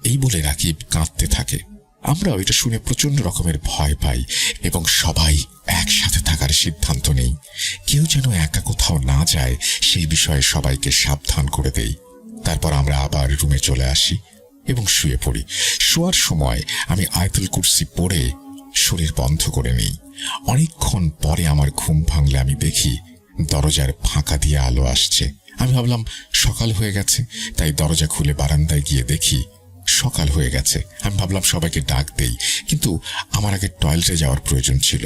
এই বলে রাকিব কাঁদতে থাকে। আমরা এটা শুনে প্রচন্ড রকমের ভয় পাই এবং সবাই একসাথে থাকার সিদ্ধান্ত নেই। কেউ যেন একা কোথাও না যায় সেই বিষয়ে সবাইকে সাবধান করে দেই। তারপর আমরা আবার রুমে চলে আসি এবং শুয়ে পড়ি। শোয়ার সময় আমি আয়াতুল কুরসি পড়ে শরীর বন্ধ করে নিই। অনেকক্ষণ পরে আমার ঘুম ভাঙলে আমি দেখি দরজার ফাঁকা দিয়ে আলো আসছে। আমি ভাবলাম সকাল হয়ে গেছে, তাই দরজা খুলে বারান্দায় গিয়ে দেখি সকাল হয়ে গেছে। আমি ভাবলাম সবাইকে ডাক দেই, কিন্তু আমার আগে টয়লেটে যাওয়ার প্রয়োজন ছিল।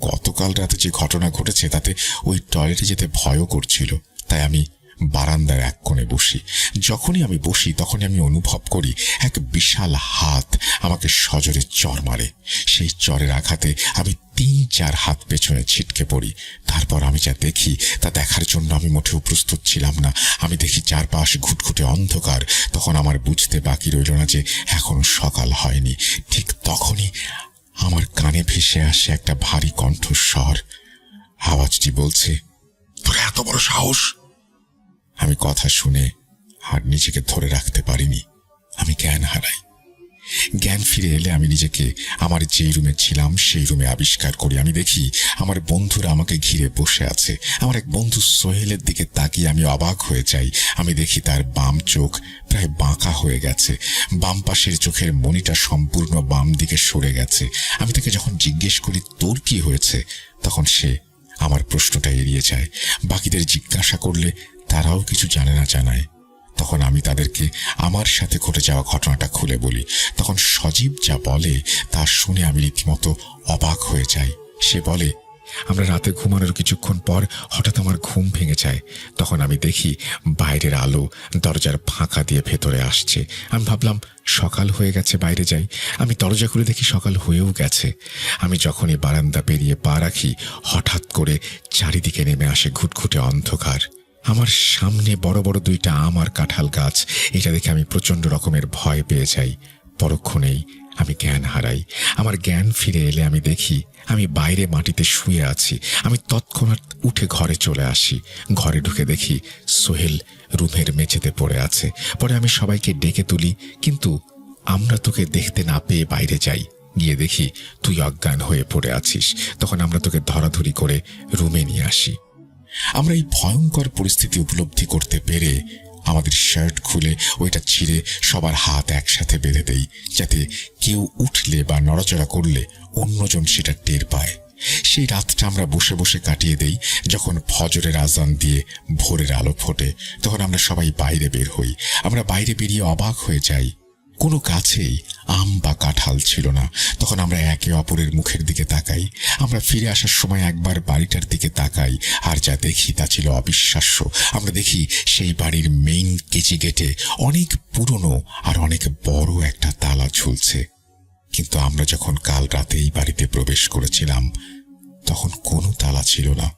গতকাল রাতে যে ঘটনা ঘটেছে তাতে ওই টয়লেটে যেতে ভয়ও করছিল, তাই আমি বারান্দার এক কোণে বসি। যখনই আমি বসি তখনই আমি অনুভব করি এক বিশাল হাত আমাকে সজোরে চর মারে। সেই চরের আঘাতে আমি 3-4 হাত পেছনে ছিটকে পড়ি। তারপর আমি যা দেখি তা দেখার জন্য আমি মোটেও প্রস্তুত ছিলাম না। আমি দেখি চারপাশ ঘুটঘুটে অন্ধকার। তখন আমার বুঝতে বাকি রইল না যে এখনো সকাল হয়নি। ঠিক তখনই আমার কানে ভেসে আসে একটা ভারী কণ্ঠস্বর। আওয়াজটি বলছে, তোর এত বড় সাহস! আমি কথা শুনে আর নিজেকে ধরে রাখতে পারিনি। আমি জ্ঞান হারাই। জ্ঞান ফিরে এলে আমি নিজেকে আমার যেই রুমে ছিলাম সেই রুমে আবিষ্কার করি। আমি দেখি আমার বন্ধুরা আমাকে ঘিরে বসে আছে। আমার এক বন্ধু সোহেলের দিকে তাকিয়ে আমি অবাক হয়ে যাই। আমি দেখি তার বাম চোখ প্রায় বাঁকা হয়ে গেছে। বাম পাশের চোখের মণিটা সম্পূর্ণ বাম দিকে সরে গেছে। আমি তাকে যখন জিজ্ঞেস করি তোর কি হয়েছে, তখন সে আমার প্রশ্নটা এড়িয়ে যায়। বাকিদের জিজ্ঞাসা করলে তারাও কিছু জানে না জানায়। তখন আমি তাদেরকে আমার সাথে ঘটে যাওয়া ঘটনাটা খুলে বলি। তখন সজীব যা বলে তা শুনে আমি রীতিমতো অবাক হয়ে যাই। সে বলে, আমরা রাতে ঘুমানোর কিছুক্ষণ পর হঠাৎ আমার ঘুম ভেঙে যায়। তখন আমি দেখি বাইরের আলো দরজার ফাঁকা দিয়ে ভেতরে আসছে। আমি ভাবলাম সকাল হয়ে গেছে, বাইরে যাই। আমি দরজা খুলে দেখি সকাল হয়েও গেছে। আমি যখনই বারান্দা পেরিয়ে পা রাখি, হঠাৎ করে চারিদিকে নেমে আসে ঘুটঘুটে অন্ধকার। আমার সামনে বড় বড় 2টা আম আর কাঁঠাল গাছ। এটা দেখে আমি প্রচন্ড রকমের ভয় পেয়ে যাই। পরক্ষণেই আমি জ্ঞান হারাই। আমার জ্ঞান ফিরে এলে আমি দেখি আমি বাইরে মাটিতে শুয়ে আছি। আমি তৎক্ষণাৎ উঠে ঘরে চলে আসি। ঘরে ঢুকে দেখি সোহেল রুমের মেঝেতে পড়ে আছে। পরে আমি সবাইকে ডেকে তুলি, কিন্তু আমরা তোকে দেখতে না পেয়ে বাইরে যাই। গিয়ে দেখি তুই অজ্ঞান হয়ে পড়ে আছিস। তখন আমরা তোকে ধরাধরি করে রুমে নিয়ে আসি। আমরা এই ভয়ঙ্কর পরিস্থিতি উপলব্ধি করতে পেরে আমাদের শার্ট খুলে ওইটা ছিঁড়ে সবার হাত একসাথে বেঁধে দেই, যাতে কেউ উঠলে বা নড়াচড়া করলে অন্যজন সেটা টের পায়। সেই রাতটা আমরা বসে বসে কাটিয়ে দেই। যখন ফজরের আজান দিয়ে ভোরের আলো ফোটে তখন আমরা সবাই বাইরে বের হই। আমরা বাইরে বেরিয়ে অবাক হয়ে যাই, কোনো গাছেই আম বা কাঁঠাল ছিল না। তখন আমরা একে অপরের মুখের দিকে তাকাই। আমরা ফিরে আসার সময় একবার বাড়িটার দিকে তাকাই, আর যা দেখি তা ছিল অবিশ্বাস্য। আমরা দেখি সেই বাড়ির মেইন কেচি গেটে অনেক পুরনো আর অনেক বড় একটা তালা ঝুলছে। কিন্তু আমরা যখন কাল রাতে এই বাড়িতে প্রবেশ করেছিলাম তখন কোনো তালা ছিল না।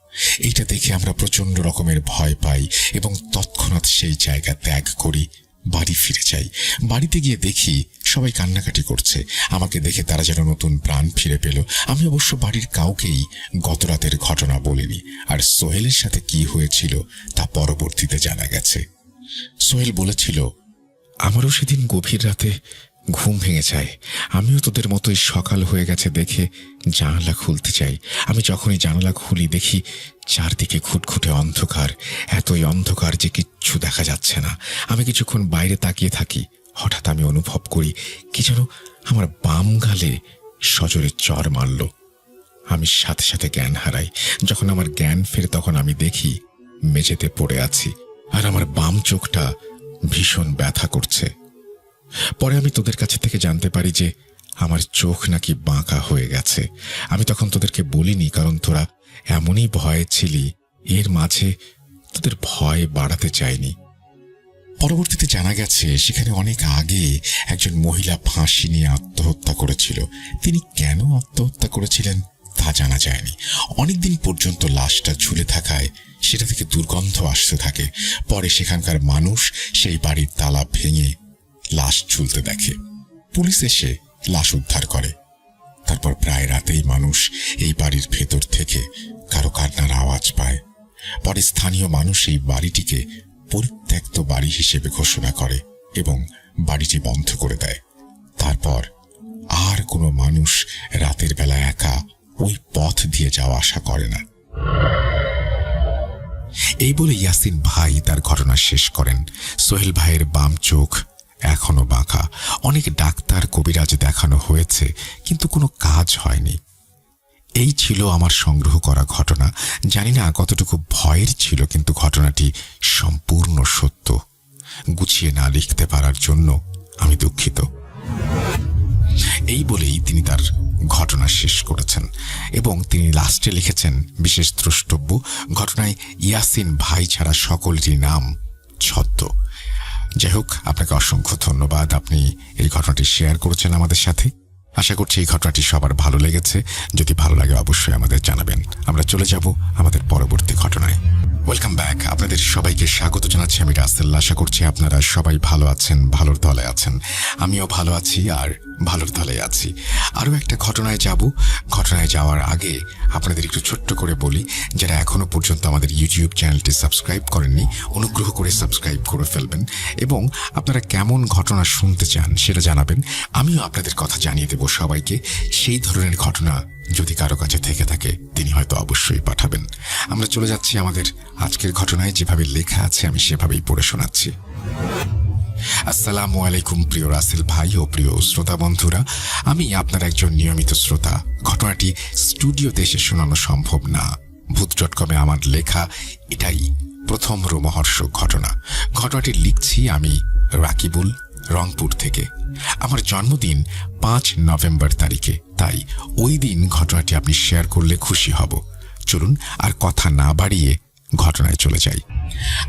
এইটা দেখে আমরা প্রচন্ড রকমের ভয় পাই এবং তৎক্ষণাৎ সেই জায়গা ত্যাগ করি, বাড়ি ফিরে যাই। বাড়িতে গিয়ে দেখি সবাই কান্নাকাটি করছে। আমাকে দেখে তারা যেন নতুন প্রাণ ফিরে পেল। আমি অবশ্য বাড়ির কাউকেই গত রাতের ঘটনা বলিনি। আর সোহেলের সাথে কি হয়েছিল তা পরবর্তীতে জানা গেছে। সোহেল বলেছিল, আমারও সেদিন গভীর রাতে ঘুম ভেঙে যায়। আমিও তোদের মতোই সকাল হয়ে গেছে দেখে জানালা খুলতে চাই। আমি যখনই জানালা খুলি দেখি চারদিকে ঘুটঘুটে অন্ধকার, এতই অন্ধকার যে কিচ্ছু দেখা যাচ্ছে না। আমি কিছুক্ষণ বাইরে তাকিয়ে থাকি। হঠাৎ আমি অনুভব করি কি যেন আমার বাম গালে সজোরে চর মারল। আমি সাথে সাথে জ্ঞান হারাই। যখন আমার জ্ঞান ফেরে তখন আমি দেখি মেঝেতে পড়ে আছি আর আমার বাম চোখটা ভীষণ ব্যথা করছে। পরে আমি তোদের কাছে থেকে জানতে পারি যে আমার চোখ নাকি বাঁকা হয়ে গেছে। আমি তখন তোদেরকে বলিনি, কারণ তোরা এমনই ভয়ে ছিলি। এর মাঝে তোদের ভয় বাড়াতে চাইনি। পরবর্তীতে জানা গেছে সেখানে অনেক আগে একজন মহিলা ফাঁসি নিয়ে আত্মহত্যা করেছিল। তিনি কেন আত্মহত্যা করেছিলেন তা জানা যায়নি। অনেকদিন পর্যন্ত লাশটা ঝুলে থাকায় সেটা থেকে দুর্গন্ধ আসতে থাকে। পরে সেখানকার মানুষ সেই বাড়ির তালা ভেঙে লাশ ঝুলতে দেখে। পুলিশ এসে লাশ উদ্ধার করে। তারপর প্রায় রাতেই মানুষ এই বাড়ির ভেতর থেকে কারো কান্নার আওয়াজ পায়। পরে স্থানীয় মানুষ এই বাড়িটিকে পরিত্যক্ত বাড়ি হিসেবে ঘোষণা করে এবং বাড়িটি বন্ধ করে দেয়। তারপর আর কোনো মানুষ রাতের বেলা একা ওই পথ দিয়ে যাওয়া আসা করে না। এই বলে ইয়াসিন ভাই তার ঘটনা শেষ করেন। সোহেল ভাইয়ের বাম চোখ এখনো বাঁকা। অনেক ডাক্তার কবিরাজ দেখানো হয়েছে, কিন্তু কোনো কাজ হয়নি। এই ছিল আমার সংগ্রহ করা ঘটনা। জানি না কতটুকু ভয়ের ছিল, কিন্তু ঘটনাটি সম্পূর্ণ সত্য। গুছিয়ে না লিখতে পারার জন্য আমি দুঃখিত। এই বলেই তিনি তার ঘটনা শেষ করেছেন এবং তিনি লাস্টে লিখেছেন, বিশেষ দ্রষ্টব্য, ঘটনায় ইয়াসিন ভাই ছাড়া সকলেরই নাম ছদ্ম। যাই হোক, আপনাকে অসংখ্য ধন্যবাদ। আপনি এই ঘটনাটি শেয়ার করেছেন আমাদের সাথে। আশা করছি এই ঘটনাটি সবার ভালো লেগেছে। যদি ভালো লাগে অবশ্যই আমাদের জানাবেন। আমরা চলে যাব আমাদের পরবর্তী ঘটনায়। Welcome back. আপনাদের সবাইকে স্বাগত জানাচ্ছি আমি রাসেল। আশা করছি আপনারা সবাই ভালো আছেন, ভালোর দলে আছেন। আমিও ভালো আছি আর ভালোর দলে আছি। আরও একটা ঘটনায় যাব। ঘটনায় যাওয়ার আগে আপনাদের একটু ছোট্ট করে বলি, যারা এখনো পর্যন্ত আমাদের ইউটিউব চ্যানেলটি সাবস্ক্রাইব করেননি, অনুগ্রহ করে সাবস্ক্রাইব করে ফেলবেন এবং আপনারা কেমন ঘটনা শুনতে চান সেটা জানাবেন। আমিও আপনাদের কথা জানিয়ে দেব সবাইকে। সেই ধরনের ঘটনা যদি কারো কাছে থেকে থাকে তিনি হয়তো অবশ্যই পাঠাবেন। আমরা চলে যাচ্ছি আমাদের আজকের ঘটনায়। যেভাবে লেখা আছে আমি সেভাবেই পড়ে শোনাচ্ছি। আসসালামু আলাইকুম প্রিয় রাসেল ভাই ও প্রিয় শ্রোতা বন্ধুরা, আমি আপনার একজন নিয়মিত শ্রোতা। ঘটনাটি স্টুডিওতে এসে শোনানো সম্ভব না। ভূত.কমে আমার লেখা এটাই প্রথম রোমহর্ষক ঘটনা। ঘটনাটি লিখছি আমি রাকিবুল, রংপুর থেকে। আমার জন্মদিন 5 নভেম্বর তারিখে, তাই ওই দিন ঘটনাটি আপনি শেয়ার করলে খুশি হব। চলুন আর কথা না বাড়িয়ে ঘটনায় চলে যাই।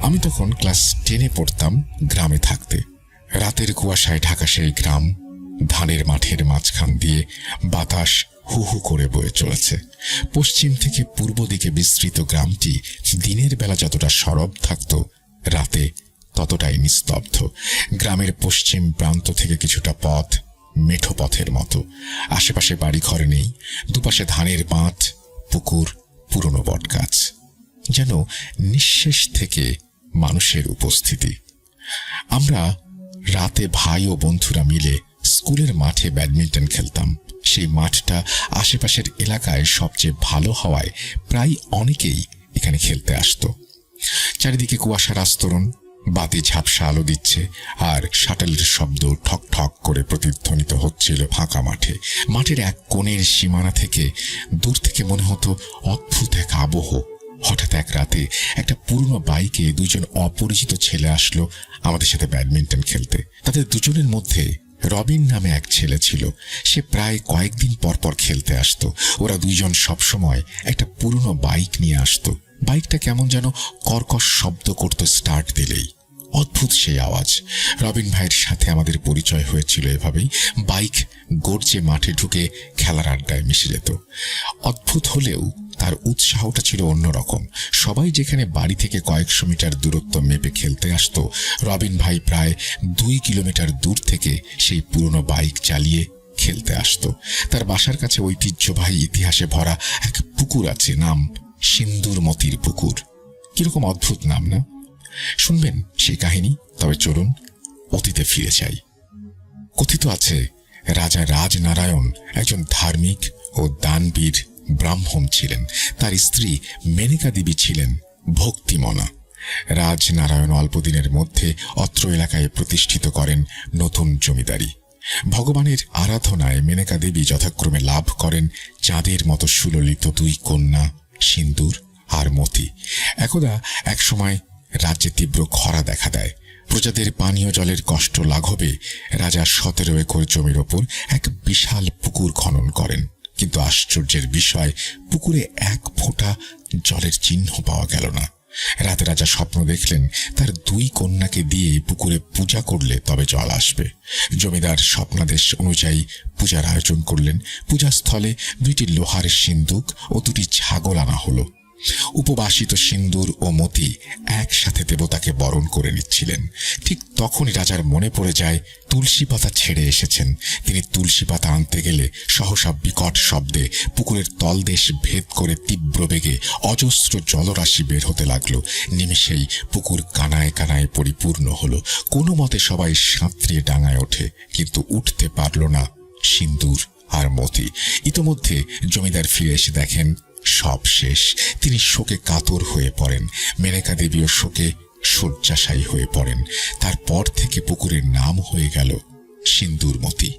আমি তখন ক্লাস 10-এ পড়তাম, গ্রামে থাকতে। রাতের কুয়াশায় ঢাকা সেই গ্রাম। ধানের মাঠের মাঝখান দিয়ে বাতাস হু হু করে বয়ে চলেছে। পশ্চিম থেকে পূর্ব দিকে বিস্তৃত গ্রামটি দিনের বেলা যতটা সরব থাকত, রাতে ততটাই নিস্তব্ধ। গ্রামের পশ্চিম প্রান্ত থেকে কিছুটা পথ মেঠো পথের মতো। আশেপাশে বাড়িঘর নেই। দুপাশে ধানের মাঠ, পুকুর, পুরনো বটগাছ। যেন নিঃশেষ থেকে মানুষের উপস্থিতি। আমরা রাতে ভাই ও বন্ধুরা মিলে স্কুলের মাঠে ব্যাডমিন্টন খেলতাম। সেই মাঠটা আশেপাশের এলাকায় সবচেয়ে ভালো হওয়ায় প্রায় অনেকেই এখানে খেলতে আসতো। চারিদিকে কুয়াশার আস্তরণ, বাতি ঝাপসা আলো দিচ্ছে আর শাটলের শব্দ ঠক ঠক করে প্রতিধ্বনিত হচ্ছিল ফাঁকা মাঠে। মাঠের এক কোণের সীমানা থেকে দূর থেকে মনে হতো অদ্ভুত এক আবহ। হঠাৎ এক রাতে একটা পুরনো বাইকে দুজন অপরিচিত ছেলে আসলো আমাদের সাথে ব্যাডমিন্টন খেলতে। তাদের দুজনের মধ্যে রবিন নামে এক ছেলে ছিল। সে প্রায় কয়েকদিন পর পর খেলতে আসতো। ওরা দুইজন সবসময় একটা পুরনো বাইক নিয়ে আসতো। বাইকটা কেমন যেন কর্কশ শব্দ করত স্টার্ট দিলেই। অদ্ভুত সেই আওয়াজ। রবিন ভাইয়ের সাথে আমাদের পরিচয় হয়েছিল এভাবেই। বাইক গর্জে মাঠে ঢুকে খেলার আড্ডায় মিশে যেত। অদ্ভুত হলেও তার উৎসাহটা ছিল অন্যরকম। সবাই যেখানে বাড়ি থেকে কয়েকশো মিটার দূরত্ব মেপে খেলতে আসতো, রবিন ভাই প্রায় 2 কিলোমিটার দূর থেকে সেই পুরনো বাইক চালিয়ে খেলতে আসতো। তার বাসার কাছে ঐতিহ্যবাহী ইতিহাসে ভরা এক পুকুর আছে, নাম সিন্দুরমতির পুকুর। কিরকম অদ্ভুত নাম না? শুনবেন সেই কাহিনী? তবে চলুন অতীতে ফিরে যাই। কথিত আছে রাজা রাজনারায়ণ একজন ধার্মিক ও দানবীর ব্রাহ্মণ ছিলেন। তার স্ত্রী মেনকা দেবী ছিলেন ভক্তিমনা। রাজনারায়ণ অল্পদিনের মধ্যে অত্র এলাকায় প্রতিষ্ঠিত করেন নতুন জমিদারি। ভগবানের আরাধনায় মেনকা দেবী যথাক্রমে লাভ করেন চাঁদের মতো সুললিত 2 কন্যা, সিন্দুর আর মতি। একদা এক সময় রাজ্যে তীব্র খরা দেখা দেয়। প্রজাদের পানীয় জলের কষ্ট লাঘবে রাজা 17 একর জমির ওপর এক বিশাল পুকুর খনন করেন। কিন্তু আশ্চর্যের বিষয়, পুকুরে 1 ফোঁটা জলের চিহ্ন পাওয়া গেল না। রাতে রাজা স্বপ্ন দেখলেন তার 2 কন্যাকে দিয়ে পুকুরে পূজা করলে তবে জল আসবে। জমিদার স্বপ্নাদেশ অনুযায়ী পূজার আয়োজন করলেন। পূজাস্থলে 2টি লোহার সিন্দুক ও 2টি ছাগল আনা হলো। উপবাসিত সিন্দুর ও মতি একসাথে দেবতাকে বরণ করে নিচ্ছিলেন। ঠিক তখনই রাজার মনে পড়ে যায় তুলসী পাতা ছেড়ে এসেছেন। তিনি তুলসী পাতা আনতে গেলে সহসা বিকট শব্দে পুকুরের তলদেশ ভেদ করে তীব্র বেগে অজস্র জলরাশি বের হতে লাগলো। নিমেষেই পুকুর কানায় কানায় পরিপূর্ণ হলো। কোনো মতে সবাই সাঁতরিয়ে ডাঙায় ওঠে, কিন্তু উঠতে পারল না সিন্দুর আর মতি। ইতোমধ্যে জমিদার ফিরে এসে দেখেন সব শেষ। তিনি শোকে কাতর হয়ে পড়েন। মেনকা দেবীও শোকে শয্যাশায়ী হয়ে পড়েন। তারপর থেকে পুকুরের নাম হয়ে গেল সিন্দুরমতি।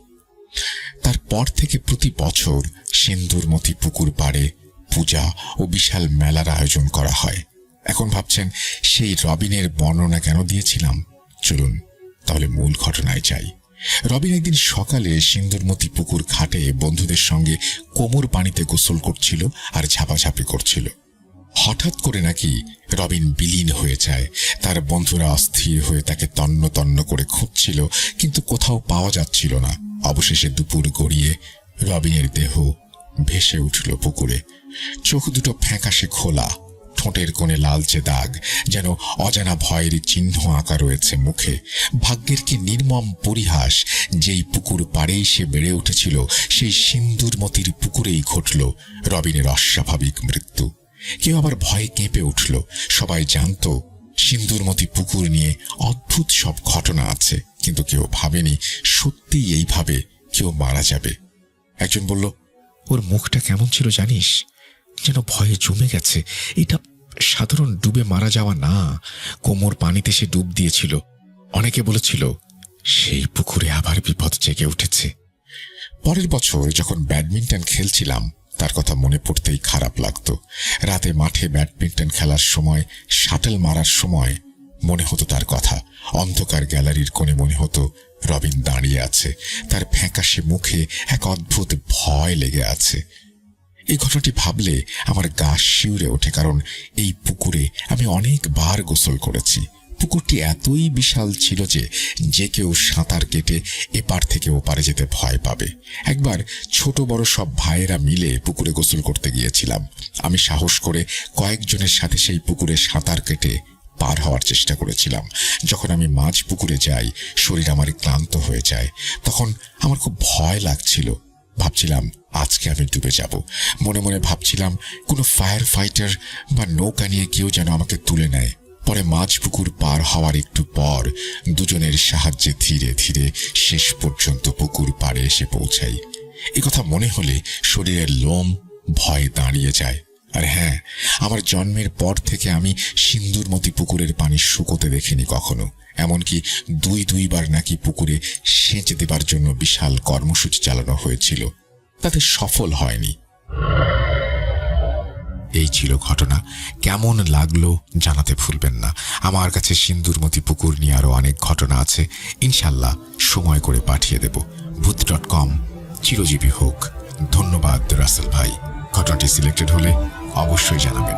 তারপর থেকে প্রতি বছর সিন্দুরমতি পুকুর পাড়ে পূজা ও বিশাল মেলার আয়োজন করা হয়। এখন ভাবছেন সেই রবিনের বর্ণনা কেন দিয়েছিলাম? চলুন তাহলে মূল ঘটনায় যাই। রবিন একদিন সকালে সিন্দুরমতি পুকুর ঘাটে বন্ধুদের সঙ্গে কোমর পানিতে গোসল করছিল আর ঝাপাঝাপি করছিল। হঠাৎ করে নাকি রবিন বিলীন হয়ে যায়। তার বন্ধুরা অস্থির হয়ে তাকে তন্ন তন্ন করে খুঁজছিল, কিন্তু কোথাও পাওয়া যাচ্ছিল না। অবশেষে দুপুর গড়িয়ে রবিনের দেহ ভেসে উঠল পুকুরে। চোখ দুটো ফ্যাকাশে খোলা, ঠোঁটের কোণে লালচে দাগ, যেন অজানা ভয়ের চিহ্ন আঁকা রয়েছে মুখে। ভাগ্যের কি নির্মম পরিহাস! যেই পুকুর পাড়েই সে বেড়ে উঠেছিল, সেই সিন্দুরমতির পুকুরেই ঘটল রবিনের অস্বাভাবিক মৃত্যু। কেউ আবার ভয়ে কেঁপে উঠল। সবাই জানত সিন্দুরমতি পুকুর নিয়ে অদ্ভুত সব ঘটনা আছে, কিন্তু কেউ ভাবেনি সত্যিই এইভাবে কেউ মারা যাবে। একজন বলল, ওর মুখটা কেমন ছিল জানিস? যেন ভয়ে জমে গেছে। এটা সাধারণ ডুবে মারা যাওয়া না, কোমর পানিতে সে ডুব দিয়েছিল। অনেকে বলেছিল সেই পুকুরে আবার বিপদ জেগে উঠেছে। পরের বছর যখন ব্যাডমিন্টন খেলছিলাম, তার কথা মনে পড়তেই খারাপ লাগতো। রাতে মাঠে ব্যাডমিন্টন খেলার সময়, শাটল মারার সময় মনে হতো তার কথা। অন্ধকার গ্যালারির কোণে মনে হতো রবিন দাঁড়িয়ে আছে, তার ফ্যাকাশে মুখে এক অদ্ভুত ভয় লেগে আছে। এই ঘটনাটি ভাবলে আমার গা শিউরে ওঠে, কারণ এই পুকুরে আমি অনেকবার গোসল করেছি। পুকুরটি এতই বিশাল ছিল যে কেউ সাঁতার কেটে এপার থেকে ওপারে যেতে ভয় পাবে। একবার ছোট বড় সব ভাইয়েরা মিলে পুকুরে গোসল করতে গিয়েছিলাম। আমি সাহস করে কয়েকজনের সাথে সেই পুকুরে সাঁতার কেটে পার হওয়ার চেষ্টা করেছিলাম। যখন আমি মাঝ পুকুরে যাই, শরীর আমার ক্লান্ত হয়ে যায়। তখন আমার খুব ভয় লাগছিল। ভাবছিলাম আজকে আমি ডুবে যাব। মনে মনে ভাবছিলাম কোনো ফায়ার ফাইটার বা নৌকা নিয়ে কেউ যেন আমাকে তুলে নেয়। পরে মাঝ পুকুর পার হওয়ার একটু পর দুজনের সাহায্যে ধীরে ধীরে শেষ পর্যন্ত পুকুর পাড়ে এসে পৌঁছাই। এ কথা মনে হলে শরীরের লোম ভয়ে দাঁড়িয়ে যায়। আর হ্যাঁ, আমার জন্মের পর থেকে আমি সিন্দুরমতি পুকুরের পানি শুকোতে দেখিনি কখনো। এমনকি দুইবার নাকি পুকুরে সেচ দেবার জন্য বিশাল কর্মসূচি চালানো হয়েছিল, তাতে সফল হয়নি। এই ছিল ঘটনা। কেমন লাগলো জানাতে ভুলবেন না। আমার কাছে সিন্দুরমতি পুকুর নিয়ে আরো অনেক ঘটনা আছে, ইনশাল্লাহ সময় করে পাঠিয়ে দেব। ভূত.com চিরজীবী হোক। ধন্যবাদ রাসেল ভাই। ঘটনাটি সিলেক্টেড হলে অবশ্যই জানাবেন।